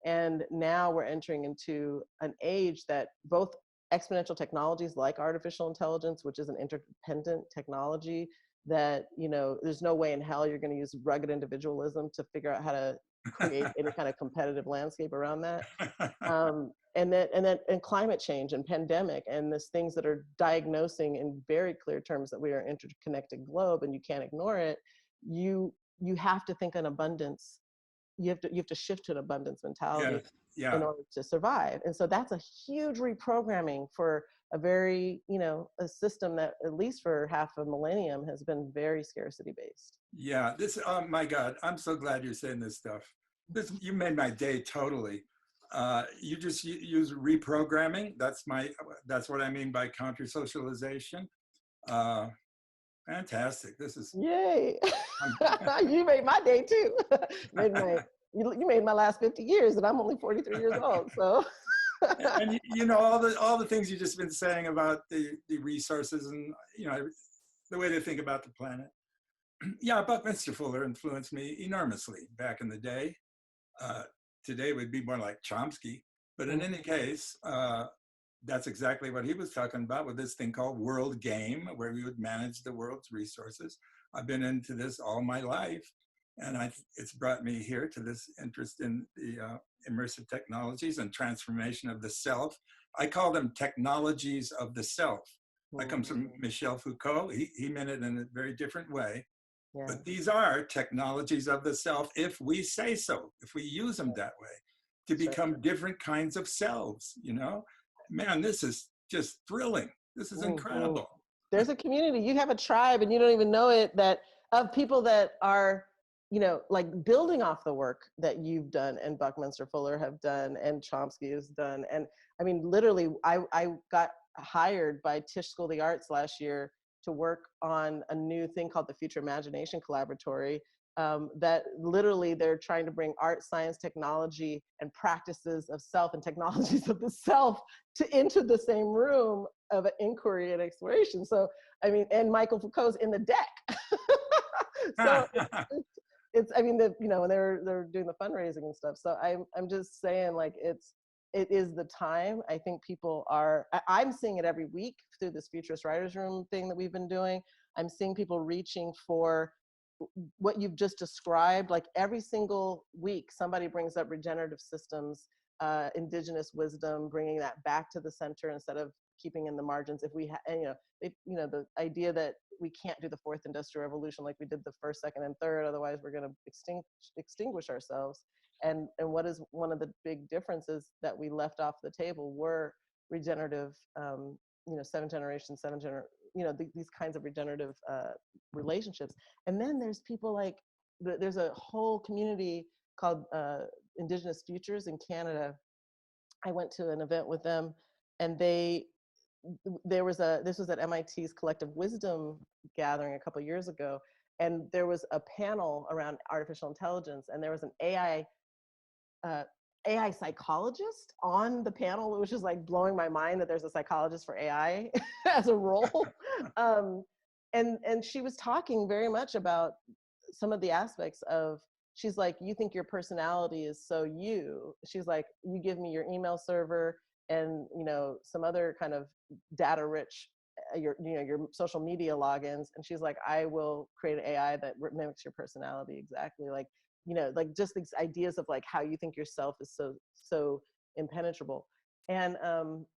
And now we're entering into an age that both exponential technologies like artificial intelligence, which is an interdependent technology that, there's no way in hell you're going to use rugged individualism to figure out how to create any kind of competitive landscape around that. And climate change and pandemic and these things that are diagnosing in very clear terms that we are an interconnected globe and you can't ignore it. You have to think in abundance. You have to shift to an abundance mentality in order to survive. And so that's a huge reprogramming for a very, a system that at least for half a millennium has been very scarcity based. Yeah, oh my God, I'm so glad you're saying this stuff. You made my day totally. You just use reprogramming. That's what I mean by counter-socialization. Fantastic. This is yay. You made my day too. You made my last 50 years, and I'm only 43 years old. So And you know, all the things you've just been saying about the resources and, you know, the way they think about the planet. Yeah, Buckminster Fuller influenced me enormously back in the day. Today would be more like Chomsky. But in any case, that's exactly what he was talking about with this thing called world game, where we would manage the world's resources. I've been into this all my life, and it's brought me here to this interest in the immersive technologies and transformation of the self. I call them technologies of the self. That comes from Michel Foucault. He meant it in a very different way. Yeah. But these are technologies of the self if we say so, if we use them that way, to become different kinds of selves, you know? Man, this is just thrilling. This is incredible. There's a community. You have a tribe and you don't even know it, that of people that are, you know, like building off the work that you've done and Buckminster Fuller have done and Chomsky has done. And I mean, literally, I got hired by Tisch School of the Arts last year to work on a new thing called the Future Imagination Collaboratory, that literally they're trying to bring art, science, technology, and practices of self and technologies of the self into the same room of an inquiry and exploration. So, I mean, and Michael Foucault's in the deck. So it's, I mean, you know, they're doing the fundraising and stuff. So I'm just saying, like, it is the time. I think people are, I'm seeing it every week through this Futurist Writers Room thing that we've been doing. I'm seeing people reaching for what you've just described. Like every single week, somebody brings up regenerative systems, indigenous wisdom, bringing that back to the center instead of keeping in the margins. If we, you know, the idea that we can't do the fourth industrial revolution like we did the first, second, and third, otherwise we're going to extinguish ourselves. And what is one of the big differences that we left off the table were regenerative, you know, you know, these kinds of regenerative relationships. And then there's people like, there's a whole community called Indigenous Futures in Canada. I went to an event with them, and this was at MIT's Collective Wisdom gathering a couple of years ago, and there was a panel around artificial intelligence, and there was an AI psychologist on the panel, which is like blowing my mind that there's a psychologist for AI as a role. And she was talking very much about some of the aspects of, she's like, you think your personality is so you. She's like, you give me your email server and, you know, some other kind of data rich, your social media logins. And she's like, I will create an AI that mimics your personality exactly. Like, you know, like just these ideas of like how you think yourself is so impenetrable. And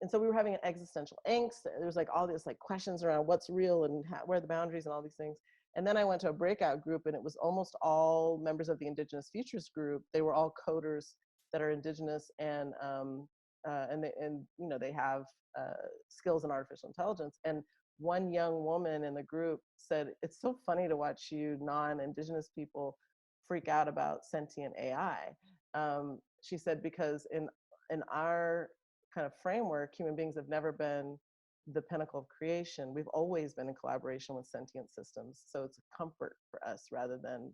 so we were having an existential angst. There was like all these like questions around what's real and where are the boundaries and all these things. And then I went to a breakout group, and it was almost all members of the Indigenous Futures group. They were all coders that are Indigenous, and you know, they have skills in artificial intelligence. And one young woman in the group said, it's so funny to watch you non-Indigenous people freak out about sentient AI. She said, because in our kind of framework, human beings have never been the pinnacle of creation. We've always been in collaboration with sentient systems. So it's a comfort for us rather than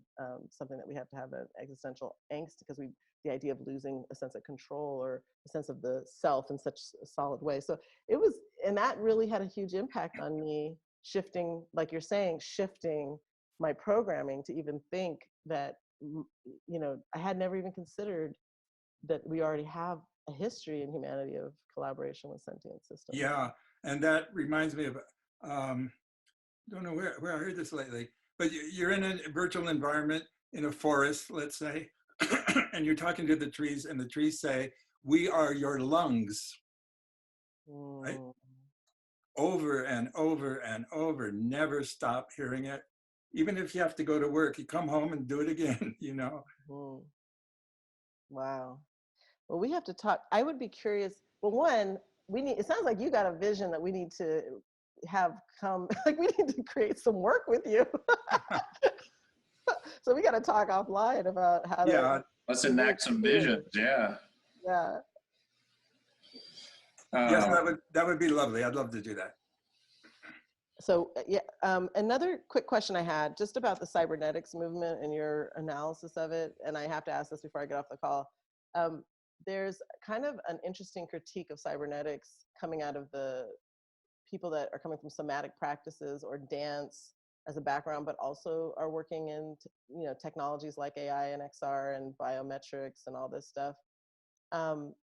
something that we have to have an existential angst, because the idea of losing a sense of control or a sense of the self in such a solid way. So it was, and that really had a huge impact on me, shifting, like you're saying, shifting my programming to even think that, you know, I had never even considered that we already have a history in humanity of collaboration with sentient systems. Yeah, and that reminds me of, don't know where I heard this lately, but you're in a virtual environment in a forest, let's say, and you're talking to the trees, and the trees say, we are your lungs, right? Over and over and over, never stop hearing it. Even if you have to go to work, you come home and do it again, you know? Wow. Well, we have to talk. I would be curious. Well, one, it sounds like you got a vision that we need to have come, like we need to create some work with you. So we got to talk offline about how to. Let's enact some visions. Yeah. Yeah. Yes, that would be lovely. I'd love to do that. So yeah, another quick question I had just about the cybernetics movement and your analysis of it, and I have to ask this before I get off the call. there's kind of an interesting critique of cybernetics coming out of the people that are coming from somatic practices or dance as a background, but also are working in, technologies like AI and XR and biometrics and all this stuff.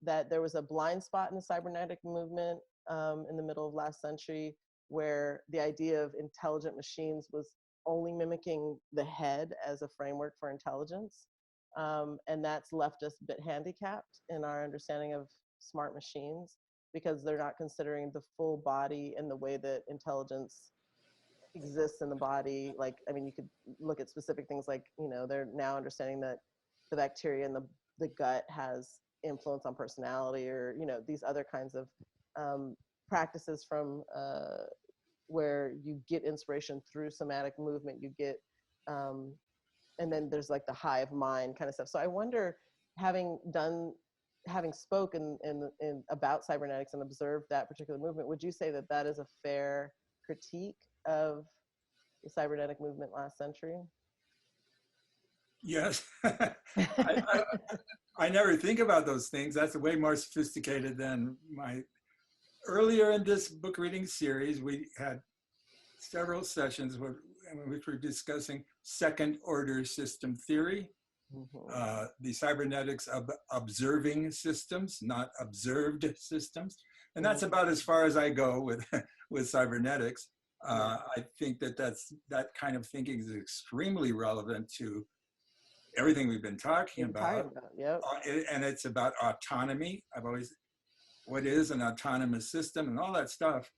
That there was a blind spot in the cybernetic movement in the middle of last century, where the idea of intelligent machines was only mimicking the head as a framework for intelligence. And that's left us a bit handicapped in our understanding of smart machines, because they're not considering the full body and the way that intelligence exists in the body. Like, I mean, you could look at specific things like, they're now understanding that the bacteria in the gut has influence on personality, or, these other kinds of practices from where you get inspiration through somatic movement, you get, and then there's like the hive mind kind of stuff. So I wonder, having spoken in about cybernetics and observed that particular movement, would you say that that is a fair critique of the cybernetic movement last century? Yes. I never think about those things. That's way more sophisticated than my. Earlier in this book reading series, we had several sessions in which we're discussing second order system theory, the cybernetics of observing systems, not observed systems. And that's about as far as I go with cybernetics. I think that kind of thinking is extremely relevant to everything we've been talking about. Yep. And it's about autonomy. What is an autonomous system and all that stuff.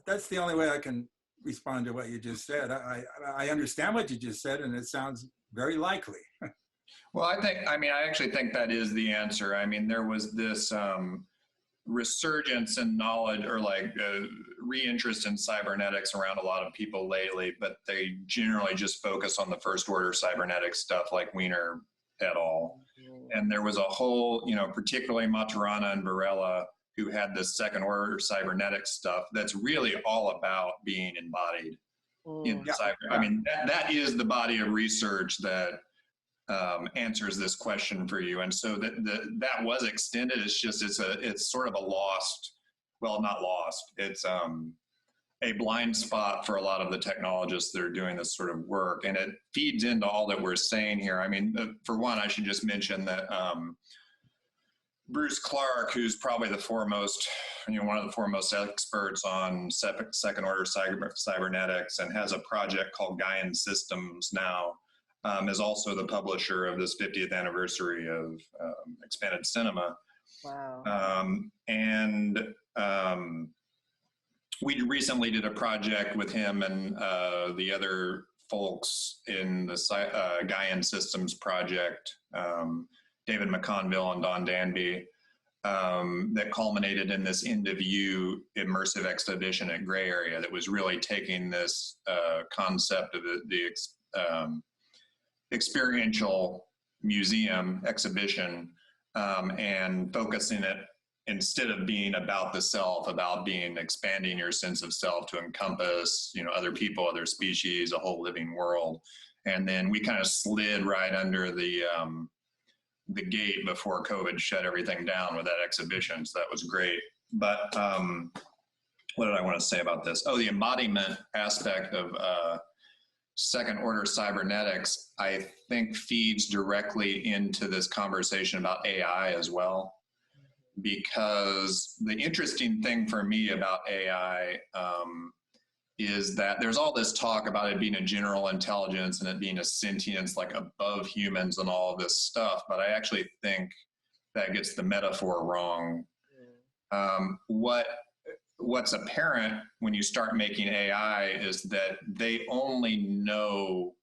That's the only way I can respond to what you just said. I understand what you just said, and it sounds very likely. Well, I actually think that is the answer. I mean, there was this resurgence in knowledge, or like reinterest in cybernetics around a lot of people lately, but they generally just focus on the first order cybernetics stuff like Wiener et al. And there was a whole, particularly Maturana and Varela, who had this second order cybernetics stuff that's really all about being embodied in cyber. I mean, that is the body of research that answers this question for you. And so that was extended. It's just, it's sort of a lost, well, not lost. It's a blind spot for a lot of the technologists that are doing this sort of work. And it feeds into all that we're saying here. I mean, for one, I should just mention that Bruce Clark, who's probably the foremost, one of the foremost experts on second order cybernetics, and has a project called Gaian Systems now, is also the publisher of this 50th anniversary of Expanded Cinema. Wow. We recently did a project with him and the other folks in the Gaian Systems project, David McConville and Don Danby, that culminated in this end-of-view immersive exhibition at Gray Area that was really taking this concept of the experiential museum exhibition and focusing it, instead of being about the self, about expanding your sense of self to encompass, other people, other species, a whole living world. And then we kind of slid right under the gate before COVID shut everything down with that exhibition. So that was great. But what did I want to say about this? Oh, the embodiment aspect of second order cybernetics, I think, feeds directly into this conversation about AI as well. Because the interesting thing for me about AI is that there's all this talk about it being a general intelligence and it being a sentience like above humans and all of this stuff, but I actually think that gets the metaphor wrong. What's apparent when you start making AI is that they only know,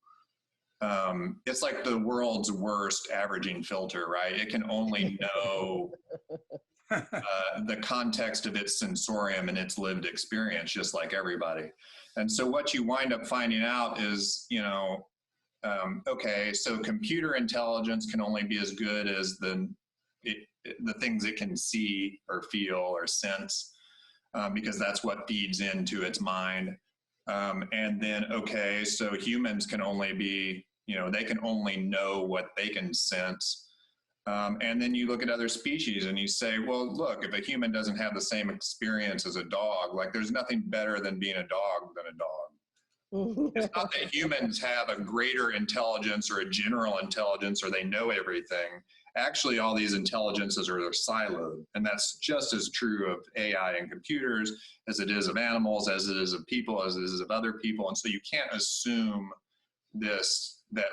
it's like the world's worst averaging filter, right? It can only know the context of its sensorium and its lived experience, just like everybody. And so what you wind up finding out is, okay, so computer intelligence can only be as good as the things it can see or feel or sense, because that's what feeds into its mind. And then, okay, so humans can only be, they can only know what they can sense. And then you look at other species and you say, well, look, if a human doesn't have the same experience as a dog, like there's nothing better than being a dog than a dog. It's not that humans have a greater intelligence or a general intelligence or they know everything. Actually, all these intelligences are siloed. And that's just as true of AI and computers as it is of animals, as it is of people, as it is of other people. And so you can't assume that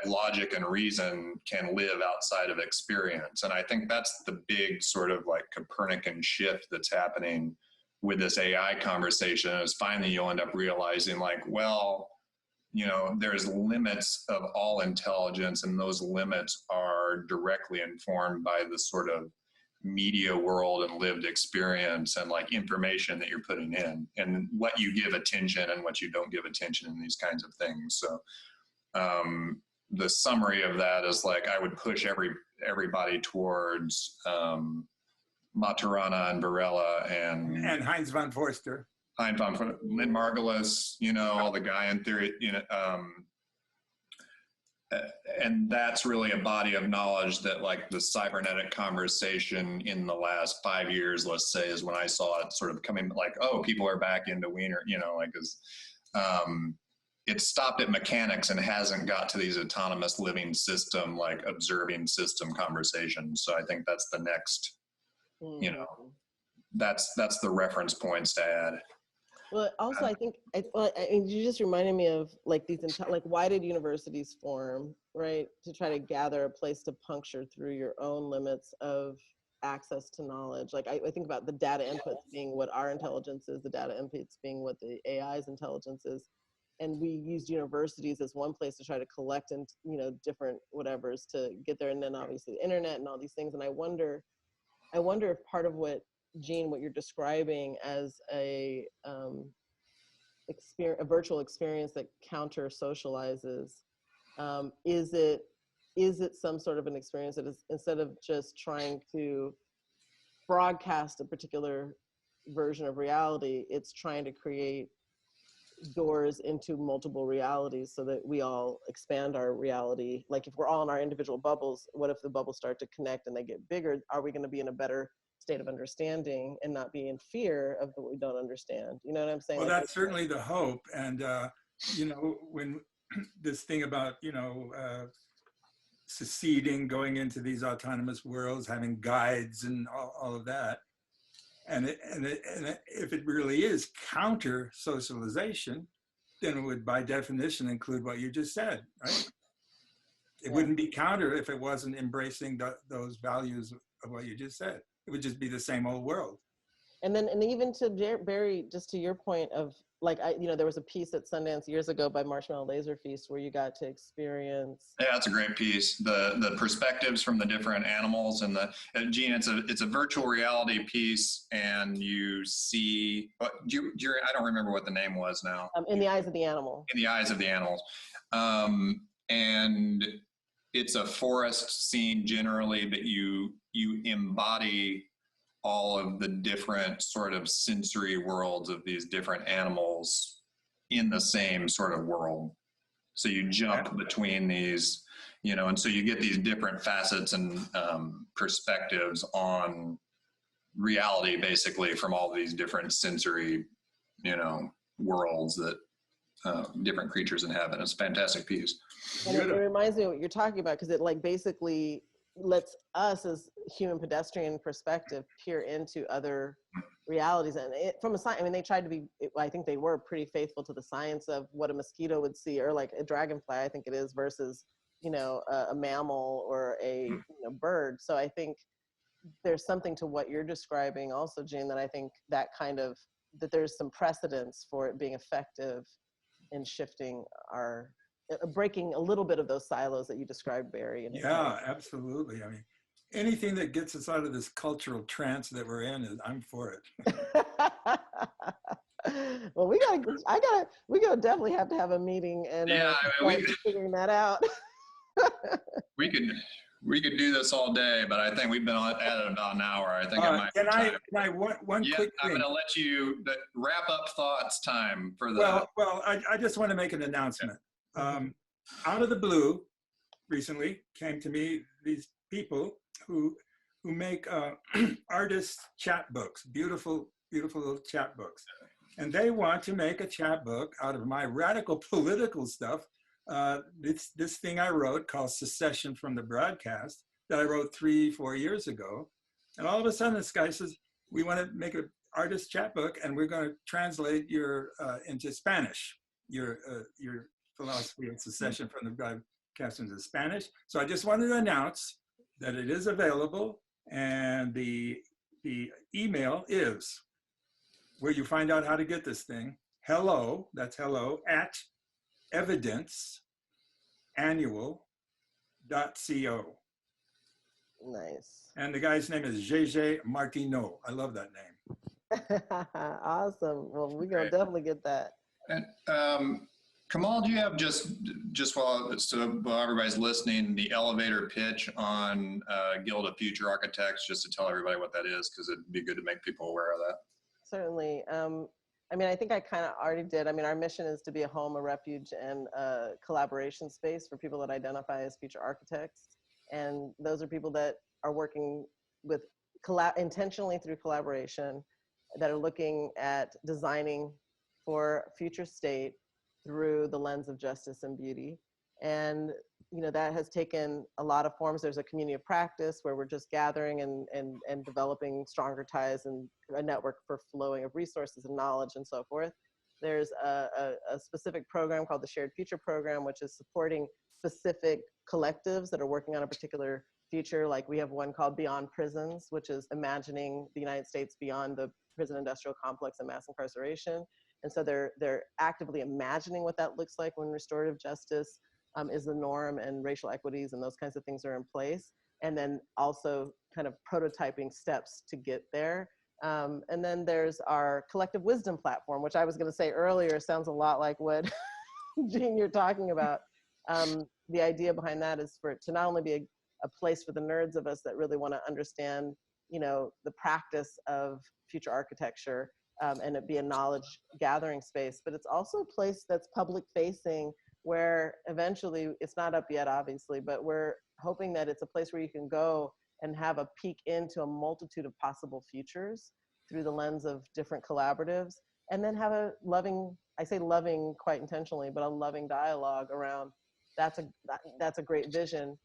logic and reason can live outside of experience. And I think that's the big sort of like Copernican shift that's happening with this AI conversation, is finally you'll end up realizing like, well, you know, there's limits of all intelligence, and those limits are directly informed by the sort of media world and lived experience and like information that you're putting in and what you give attention and what you don't give attention and these kinds of things. So the summary of that is like, I would push everybody towards Maturana and Varela and Heinz von Forster. Lynn Margulis, you know, all the Gaian theory, you know, and that's really a body of knowledge that like the cybernetic conversation in the last 5 years, let's say, is when I saw it sort of coming like, oh, people are back into Wiener, you know, like, it stopped at mechanics and hasn't got to these autonomous living system, like observing system conversations. So I think that's the next, you know, that's the reference points to add. Well, also, I think, you just reminded me of like like, why did universities form, right? To try to gather a place to puncture through your own limits of access to knowledge. Like, I think about the data inputs being what our intelligence is, the data inputs being what the AI's intelligence is. And we used universities as one place to try to collect and, you know, different whatevers to get there. And then obviously the internet and all these things. And I wonder if part of what, Gene, what you're describing as a virtual experience that counter socializes, is it some sort of an experience that is, instead of just trying to broadcast a particular version of reality, it's trying to create doors into multiple realities so that we all expand our reality. Like if we're all in our individual bubbles, what if the bubbles start to connect and they get bigger? Are we going to be in a better state of understanding and not be in fear of what we don't understand? You know what I'm saying? Well, like, that's certainly the hope. And, you know, when this thing about, you know, seceding, going into these autonomous worlds, having guides and all of that, and if it really is counter socialization, then it would by definition include what you just said, right? It wouldn't be counter if it wasn't embracing those values of what you just said. It would just be the same old world. And even to Barry, just to your point of like, you know, there was a piece at Sundance years ago by Marshmallow Laser Feast where you got to experience. Yeah, it's a great piece. The perspectives from the different animals and Gene, it's a virtual reality piece, and you see. I don't remember what the name was now. In the Eyes of the Animal. In the Eyes of the Animals, and it's a forest scene generally, but you embody all of the different sort of sensory worlds of these different animals in the same sort of world. So you jump between these, you know, and so you get these different facets and perspectives on reality, basically, from all these different sensory, you know, worlds that different creatures inhabit. It's a fantastic piece. And it reminds me of what you're talking about, because it like basically lets us as human pedestrian perspective peer into other realities. And from a science, I mean, they tried to be, I think they were pretty faithful to the science of what a mosquito would see, or like a dragonfly, I think it is, versus, you know, a mammal or a bird. So I think there's something to what you're describing also, Gene, that I think that there's some precedence for it being effective in shifting breaking a little bit of those silos that you described, Barry. Yeah, absolutely. I mean, anything that gets us out of this cultural trance that we're in, I'm for it. Well, we definitely have to have a meeting and figuring that out. we could do this all day, but I think we've been at it about an hour. I think Can I one quick thing? I'm going to let you wrap up thoughts time for the. Well, I just want to make an announcement. Out of the blue, recently came to me these people who make artist chat books, beautiful, beautiful little chat books. And they want to make a chat book out of my radical political stuff. This thing I wrote called Secession from the Broadcast that I wrote 3-4 years ago. And all of a sudden this guy says, we want to make an artist chat book and we're going to translate your into Spanish, your philosophy of secession from the broadcast into Spanish. So I just wanted to announce that it is available, and the email is where you find out how to get this thing. Hello, that's hello, at evidenceannual.co. Nice. And the guy's name is Gégé Martineau. I love that name. Awesome. Well, we're going to definitely get that. And Kamal, do you have just while everybody's listening, the elevator pitch on Guild of Future Architects, just to tell everybody what that is, because it'd be good to make people aware of that. Certainly. I mean, I think I kind of already did. I mean, our mission is to be a home, a refuge, and a collaboration space for people that identify as future architects. And those are people that are working with intentionally through collaboration, that are looking at designing for future state through the lens of justice and beauty. And you know, that has taken a lot of forms. There's a community of practice where we're just gathering and developing stronger ties and a network for flowing of resources and knowledge and so forth. There's a specific program called the Shared Future Program, which is supporting specific collectives that are working on a particular future. Like we have one called Beyond Prisons, which is imagining the United States beyond the prison industrial complex and mass incarceration. And so they're actively imagining what that looks like when restorative justice is the norm and racial equities and those kinds of things are in place. And then also kind of prototyping steps to get there. And then there's our collective wisdom platform, which I was going to say earlier sounds a lot like what Gene, you're talking about. The idea behind that is for it to not only be a place for the nerds of us that really want to understand, you know, the practice of future architecture, and it be a knowledge gathering space, but it's also a place that's public facing, where eventually, it's not up yet obviously, but we're hoping that it's a place where you can go and have a peek into a multitude of possible futures through the lens of different collaboratives, and then have a loving, I say loving quite intentionally, but a loving dialogue around, that's a great vision.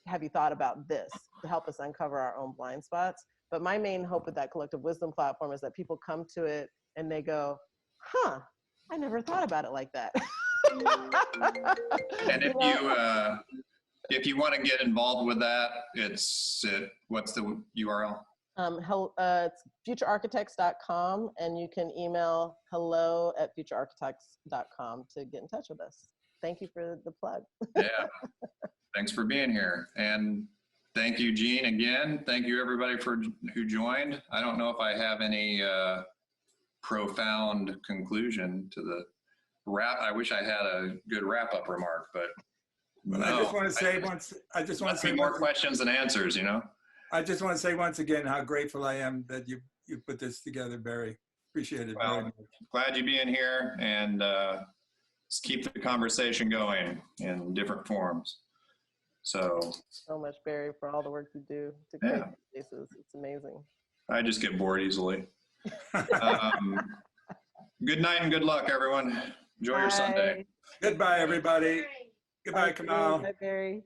Have you thought about this, to help us uncover our own blind spots? But my main hope with that collective wisdom platform is that people come to it and they go, huh, I never thought about it like that. And if you want to get involved with that, what's the URL? It's futurearchitects.com, and you can email hello@futurearchitects.com to get in touch with us. Thank you for the plug. Yeah, thanks for being here. And thank you, Gene, again. Thank you, everybody, who joined. I don't know if I have any profound conclusion to the wrap. I wish I had a good wrap-up remark, but no. I just want to say more questions than answers, you know? I just want to say once again how grateful I am that you put this together, Barry. Appreciate it very much. Glad you being here, and let's keep the conversation going in different forms. So much, Barry, for all the work you do to create spaces. It's amazing. I just get bored easily. Good night and good luck, everyone. Enjoy your Sunday. Goodbye, everybody. Goodbye, Kamal. Bye, Barry.